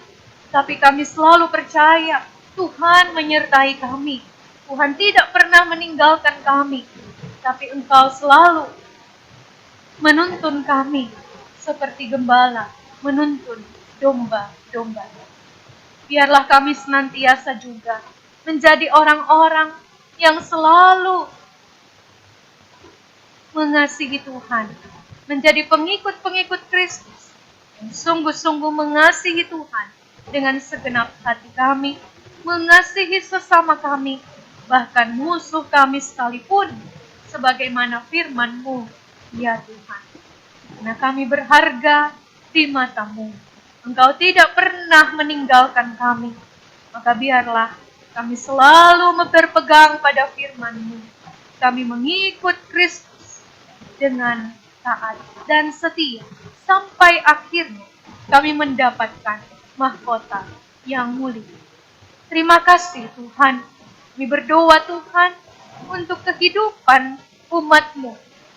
tapi kami selalu percaya Tuhan menyertai kami. Tuhan tidak pernah meninggalkan kami, tapi Engkau selalu menuntun kami seperti gembala menuntun domba-domba. Biarlah kami senantiasa juga menjadi orang-orang yang selalu mengasihi Tuhan, menjadi pengikut-pengikut Kristus yang sungguh-sungguh mengasihi Tuhan dengan segenap hati kami, mengasihi sesama kami, bahkan musuh kami sekalipun, sebagaimana firman-Mu, ya Tuhan. Karena kami berharga di mata-Mu. Engkau tidak pernah meninggalkan kami, maka biarlah kami selalu berpegang pada firman-Mu. Kami mengikut Kristus dengan taat dan setia sampai akhirnya kami mendapatkan mahkota yang mulia. Terima kasih Tuhan. Kami berdoa Tuhan untuk kehidupan umat-Mu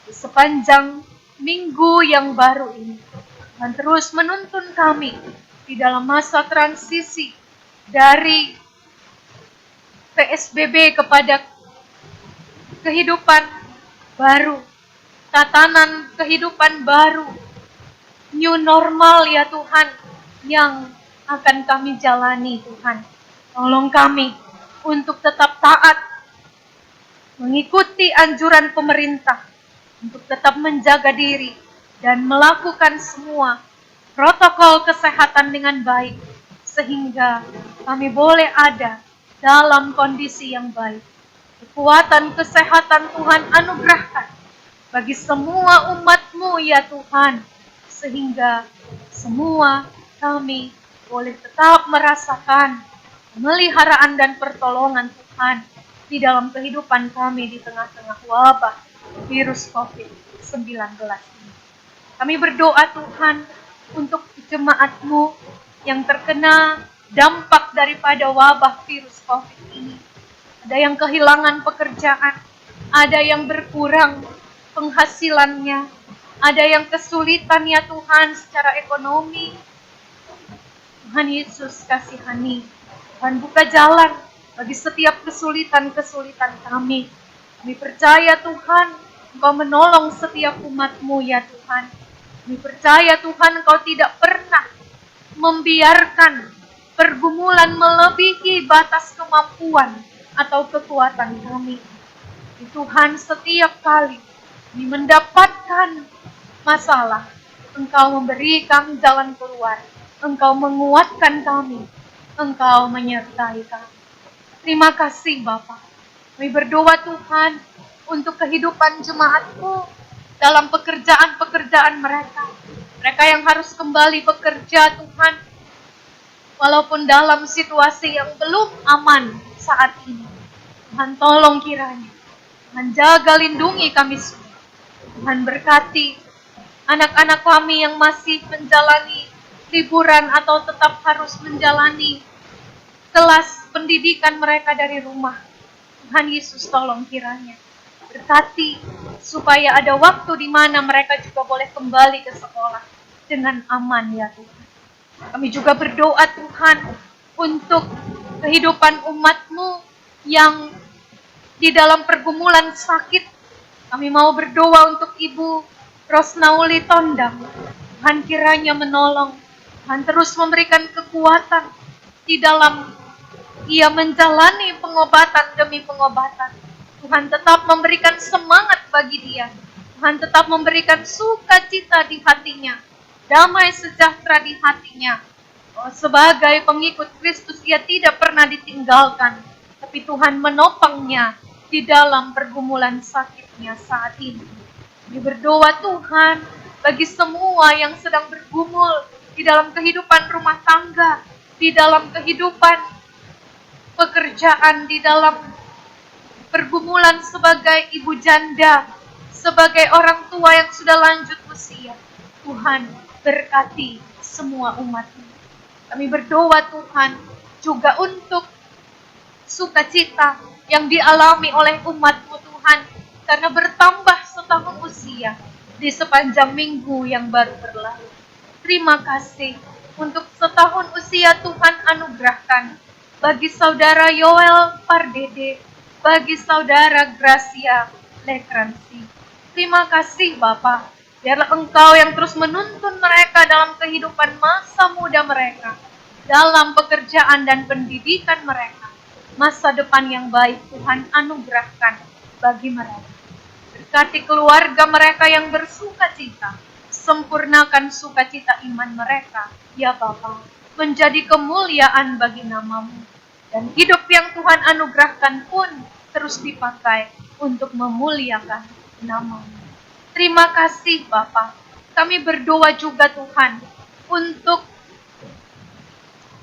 di sepanjang minggu yang baru ini. Dan terus menuntun kami di dalam masa transisi dari PSBB kepada kehidupan baru, tatanan kehidupan baru, new normal ya Tuhan, yang akan kami jalani Tuhan. Tolong kami untuk tetap taat, mengikuti anjuran pemerintah, untuk tetap menjaga diri, dan melakukan semua protokol kesehatan dengan baik, sehingga kami boleh ada dalam kondisi yang baik. Kekuatan kesehatan Tuhan anugerahkan bagi semua umat-Mu ya Tuhan, sehingga semua kami boleh tetap merasakan pemeliharaan dan pertolongan Tuhan di dalam kehidupan kami di tengah-tengah wabah virus COVID-19 ini. Kami berdoa Tuhan untuk jemaat-Mu yang terkena dampak daripada wabah virus COVID ini. Ada yang kehilangan pekerjaan, ada yang berkurang penghasilannya, ada yang kesulitan ya Tuhan secara ekonomi. Tuhan Yesus kasihani, Tuhan buka jalan bagi setiap kesulitan-kesulitan kami. Kami percaya Tuhan, Engkau menolong setiap umat-Mu ya Tuhan. Kami percaya Tuhan Engkau tidak pernah membiarkan pergumulan melebihi batas kemampuan atau kekuatan kami. Tuhan, setiap kali kami mendapatkan masalah, Engkau memberi kami jalan keluar. Engkau menguatkan kami. Engkau menyertai kami. Terima kasih Bapa. Kami berdoa Tuhan untuk kehidupan jemaat-Mu dalam pekerjaan-pekerjaan mereka. Mereka yang harus kembali bekerja Tuhan, walaupun dalam situasi yang belum aman saat ini. Tuhan tolong kiranya, Tuhan jaga lindungi kami semua. Tuhan berkati anak-anak kami yang masih menjalani liburan atau tetap harus menjalani kelas pendidikan mereka dari rumah. Tuhan Yesus tolong kiranya berkati supaya ada waktu di mana mereka juga boleh kembali ke sekolah dengan aman ya Tuhan. Kami juga berdoa Tuhan untuk kehidupan umat-Mu yang di dalam pergumulan sakit. Kami mau berdoa untuk Ibu Rosnauli Tondang. Tuhan kiranya menolong. Tuhan terus memberikan kekuatan di dalam ia menjalani pengobatan demi pengobatan. Tuhan tetap memberikan semangat bagi dia. Tuhan tetap memberikan sukacita di hatinya, damai sejahtera di hatinya. Oh, sebagai pengikut Kristus, ia tidak pernah ditinggalkan, tapi Tuhan menopangnya di dalam pergumulan sakitnya saat ini. Kami berdoa Tuhan bagi semua yang sedang bergumul di dalam kehidupan rumah tangga, di dalam kehidupan pekerjaan, di dalam pergumulan sebagai ibu janda, sebagai orang tua yang sudah lanjut usia. Tuhan berkati semua umat-Mu. Kami berdoa Tuhan juga untuk sukacita yang dialami oleh umat-Mu Tuhan, karena bertambah setahun usia di sepanjang minggu yang baru berlalu. Terima kasih untuk setahun usia Tuhan anugerahkan bagi saudara Yoel Pardede, bagi saudara Gracia Lekransi. Terima kasih Bapa. Biarlah Engkau yang terus menuntun mereka dalam kehidupan masa muda mereka. dalam pekerjaan dan pendidikan mereka. Masa depan yang baik Tuhan anugerahkan bagi mereka. Berkati keluarga mereka yang bersuka cita. Sempurnakan sukacita iman mereka, ya Bapa, menjadi kemuliaan bagi nama-Mu. Dan hidup yang Tuhan anugerahkan pun terus dipakai untuk memuliakan nama-Mu. Terima kasih Bapa. Kami berdoa juga Tuhan untuk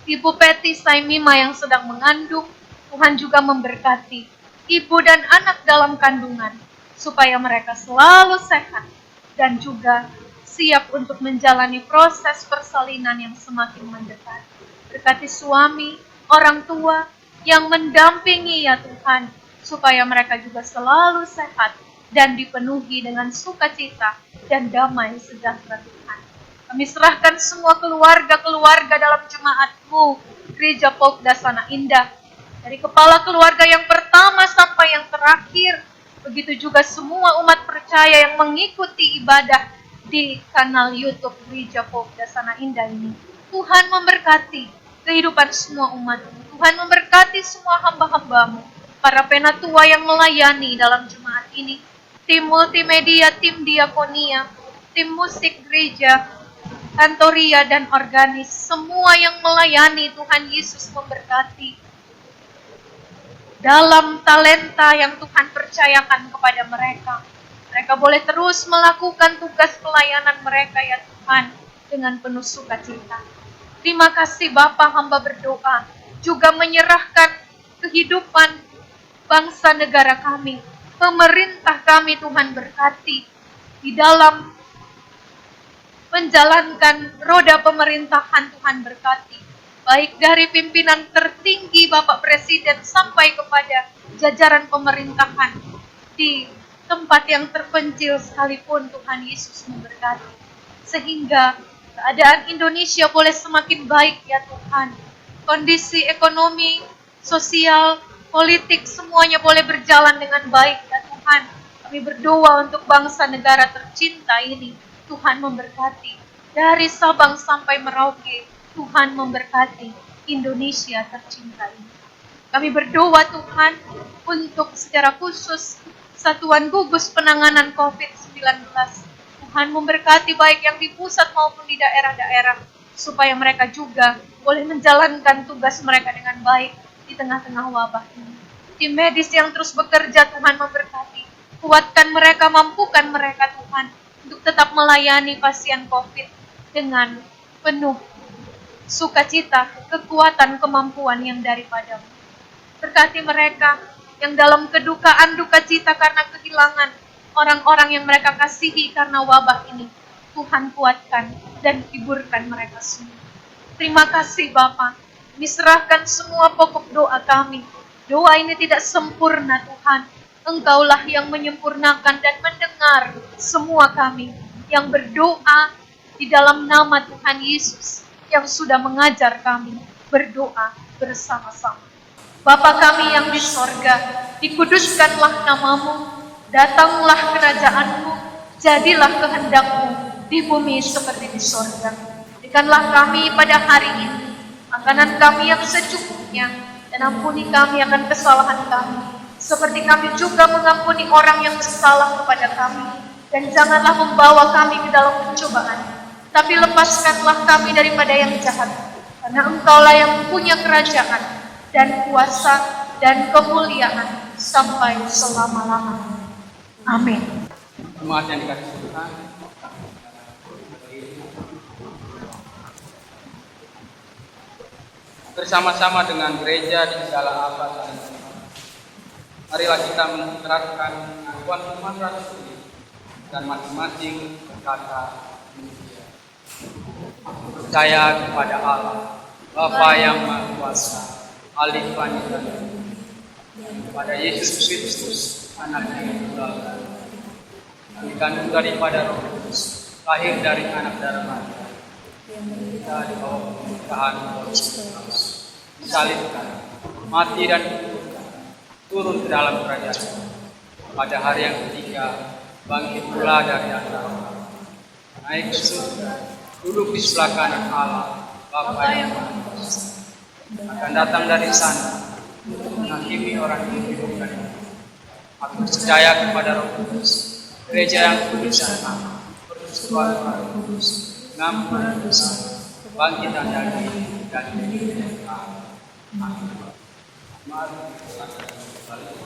Ibu Peti Saimima yang sedang mengandung. Tuhan juga memberkati ibu dan anak dalam kandungan, supaya mereka selalu sehat dan juga siap untuk menjalani proses persalinan yang semakin mendekat. Berkati suami, orang tua yang mendampingi ya Tuhan, supaya mereka juga selalu sehat dan dipenuhi dengan sukacita dan damai sejahtera Tuhan. Kami serahkan semua keluarga-keluarga dalam jemaat-Mu, Gereja Pokda Sana Indah, dari kepala keluarga yang pertama sampai yang terakhir. Begitu juga semua umat percaya yang mengikuti ibadah di kanal YouTube Gereja Pokda Sana Indah ini. Tuhan memberkati kehidupan semua umat. Tuhan memberkati semua hamba-hamba-Mu, para penatua yang melayani dalam jemaat ini, tim multimedia, tim diakonia, tim musik gereja, kantoria dan organis, semua yang melayani. Tuhan Yesus memberkati dalam talenta yang Tuhan percayakan kepada mereka. Mereka boleh terus melakukan tugas pelayanan mereka ya Tuhan dengan penuh sukacita. Terima kasih Bapa, hamba berdoa juga menyerahkan kehidupan bangsa negara kami, pemerintah kami. Tuhan berkati di dalam menjalankan roda pemerintahan. Tuhan berkati baik dari pimpinan tertinggi Bapak Presiden sampai kepada jajaran pemerintahan di tempat yang terpencil sekalipun. Tuhan Yesus memberkati sehingga keadaan Indonesia boleh semakin baik ya Tuhan. Kondisi ekonomi, sosial, politik semuanya boleh berjalan dengan baik ya Tuhan. Kami berdoa untuk bangsa negara tercinta ini. Tuhan memberkati dari Sabang sampai Merauke. Tuhan memberkati Indonesia tercinta ini. Kami berdoa Tuhan untuk secara khusus Satuan Gugus Penanganan COVID-19. Tuhan memberkati baik yang di pusat maupun di daerah-daerah, supaya mereka juga boleh menjalankan tugas mereka dengan baik di tengah-tengah wabah ini. Tim medis yang terus bekerja, Tuhan memberkati. Kuatkan mereka, mampukan mereka Tuhan, untuk tetap melayani pasien COVID dengan penuh sukacita, kekuatan, kemampuan yang daripada-Mu. Berkati mereka yang dalam kedukaan, duka cita karena kehilangan orang-orang yang mereka kasihi karena wabah ini. Tuhan kuatkan dan hiburkan mereka semua. Terima kasih Bapa. Kami serahkan semua pokok doa kami. Doa ini tidak sempurna Tuhan. Engkaulah yang menyempurnakan dan mendengar semua kami yang berdoa di dalam nama Tuhan Yesus yang sudah mengajar kami berdoa bersama-sama. Bapa kami yang di sorga, dikuduskanlah nama-Mu, datanglah kerajaan-Mu, jadilah kehendak-Mu di bumi seperti di sorga. Berikanlah kami pada hari ini makanan kami yang secukupnya, dan ampuni kami akan kesalahan kami, seperti kami juga mengampuni orang yang bersalah kepada kami. Dan janganlah membawa kami ke dalam pencobaan, tapi lepaskanlah kami daripada yang jahat. Karena Engkaulah yang punya kerajaan dan kuasa dan kemuliaan sampai selama-lamanya. Amin. Jemaat yang dikasihi Tuhan, bersama-sama dengan gereja di segala abad dan zaman, marilah kita menerapkan pengakuan iman rasuli dan masing-masing berkata demikian. Percaya kepada Allah, Bapa yang Maha Kuasa, Alif Panitan, kepada Yesus Kristus, Anak-Nya yang tunggal, dikandung daripada Roh Kudus, lahir dari anak darah Maria, kita di bawah pemerintahan Pontius Pilatus, disalibkan, mati dan dikuburkan, turun ke dalam kerajaan. Pada hari yang ketiga, bangkit pula dari antara orang, naik ke surga, duduk di sebelah kanan Allah, Bapa yang Maha Kuasa, akan datang dari sana menghakimi orang yang dihidupkan. Aku percaya kepada Roh Kudus, gereja yang kudus dan sama, persekutuan orang kudus, pengampunan dosa, kebangkitan dari dan kehidupan yang kekal. Amin. Mari kita kembali.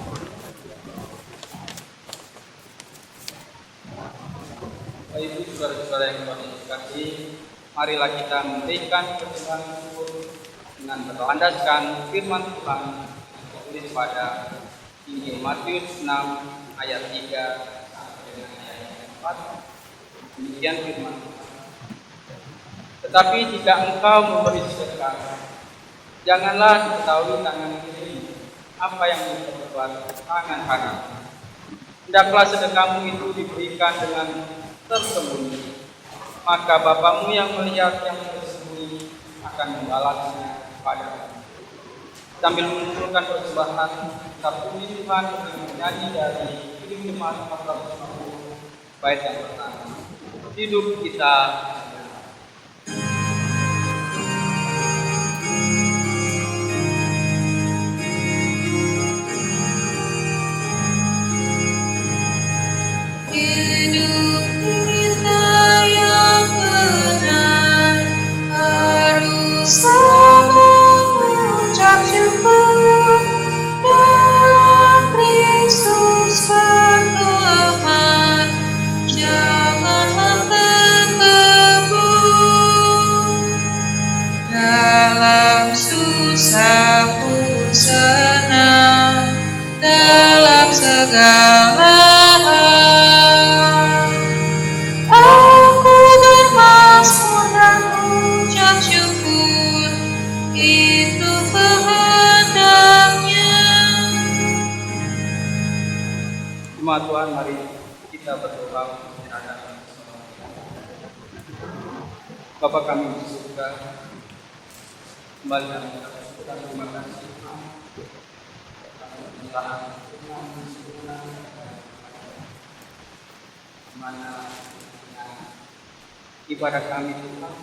Bapak Ibu, saudara-saudara yang Tuhan kasih, marilah kita memberikan persembahan syukur dengan berlandaskan firman Tuhan yang tertulis pada Injil Matius 6 ayat 3 sampai dengan ayat 4. Demikian firman Tuhan. Tetapi jika engkau memberi sedekah, janganlah diketahui tangan kiri apa yang diperbuat tangan kanan. Hendaklah sedekahmu itu diberikan dengan tersembunyi, maka Bapamu yang melihat yang tersembunyi akan membalasnya kepadamu. Sambil mengumpulkan persembahan, kita puji Tuhan dengan menyanyi dari Kirim Jemaat 450 bait yang pertama. Hidup kita. Hidup kita yang benar harus selalu mengucap syukur dalam Kristus berdoa. Janganlah terkebun dalam susah pun senang, dalam segala hal. Aku bermasmur dan ucap syukur, itu kehendaknya. Jemaat Tuhan, mari kita berdoa menyerahkan. Bapa kami di surga, kembali kami mengucapkan terima kasih. Mana ibadah kami Tuhan,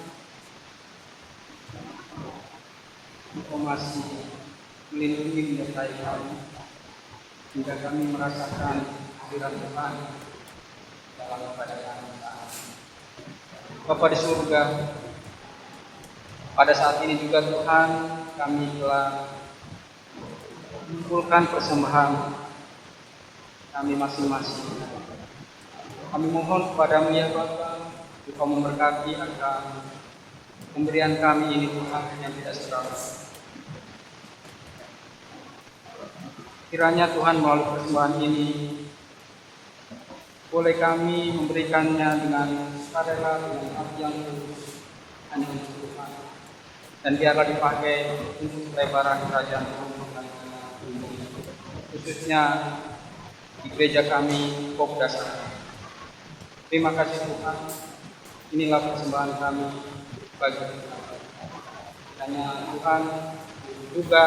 Engkau masih melindungi menyertai kami hingga kami merasakan kehadiran Tuhan dalam ibadah kami saat ini. Bapa di surga, pada saat ini juga Tuhan kami telah mengumpulkan persembahan kami masing-masing. Kami mohon kepadamu ya Bapa, Engkau memberkati akan pemberian kami ini Tuhan yang tidak seberapa. Kiranya Tuhan melalui persembahan ini boleh kami memberikannya dengan sukarela, dengan hati yang tulus hanya untuk Tuhan, dan biarlah dipakai untuk pelebaran kerajaan Tuhan bumi, khususnya di gereja kami Pop Dasar. Terima kasih Tuhan, inilah persembahan kami bagi Tuhan. Hanya Tuhan juga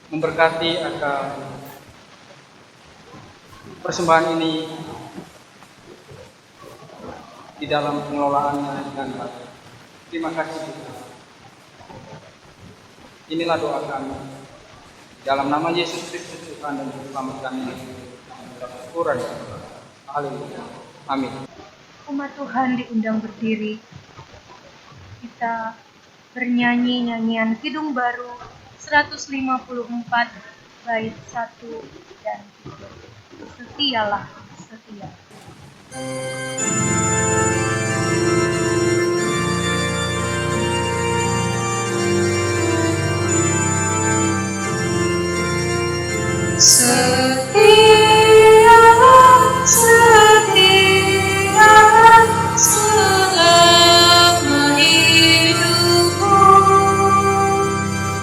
memberkati akan persembahan ini di dalam pengelolaannya dengan baik. Terima kasih Tuhan. Inilah doa kami dalam nama Yesus Kristus Tuhan dan Juru Selamat kami. Syukur. Haleluya. Amin. Umat Tuhan diundang berdiri. Kita bernyanyi nyanyian Kidung Baru 154 bait 1 dan 3. Setialah setia. Setialah, setialah selama hidupku.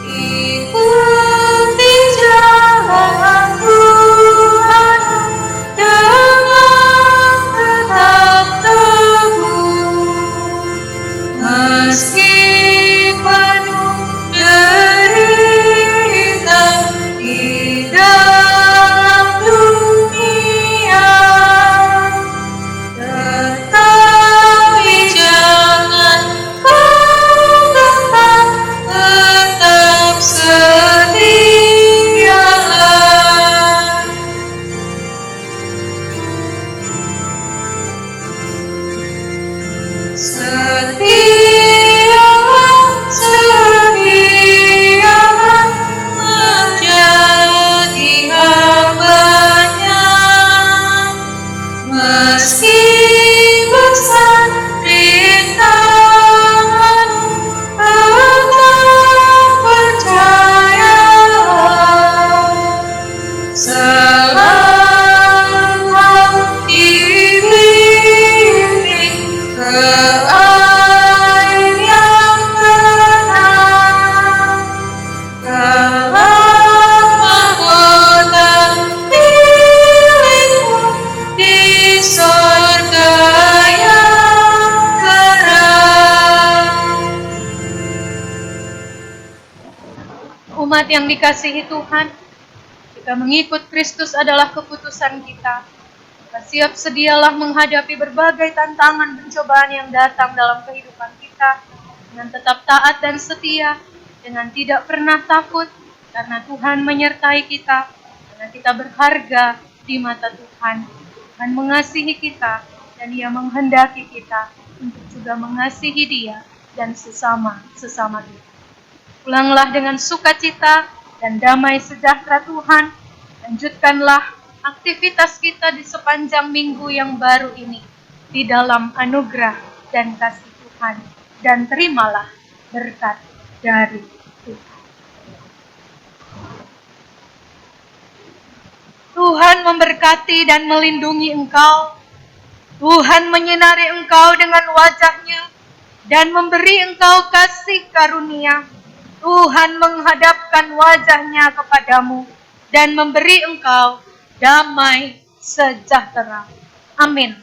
Ikuti jalan Tuhan dengan tetap. setialah menjadi hamba-Nya. Meski besar rintanganmu, tetap percayalah. Selama dibimbing ke air yang tenang, kelak mahkota milikmu di sorga yang terang. Umat yang dikasihi Tuhan, jika mengikut Kristus adalah keputusan kita, maka siap sedialah menghadapi berbagai tantangan pencobaan yang datang dalam kehidupan kita dengan tetap taat dan setia, dengan tidak pernah takut, karena Tuhan menyertai kita, karena kita berharga di mata Tuhan. Tuhan mengasihi kita, dan Ia menghendaki kita untuk juga mengasihi Dia dan sesama kita. Pulanglah dengan sukacita dan damai sejahtera Tuhan. Lanjutkanlah aktivitas kita di sepanjang minggu yang baru ini di dalam anugerah dan kasih Tuhan, dan terimalah berkat dari Tuhan. Tuhan memberkati dan melindungi engkau. Tuhan menyinari engkau dengan wajah-Nya dan memberi engkau kasih karunia. Tuhan menghadapkan wajah-Nya kepadamu dan memberi engkau damai sejahtera. Amin.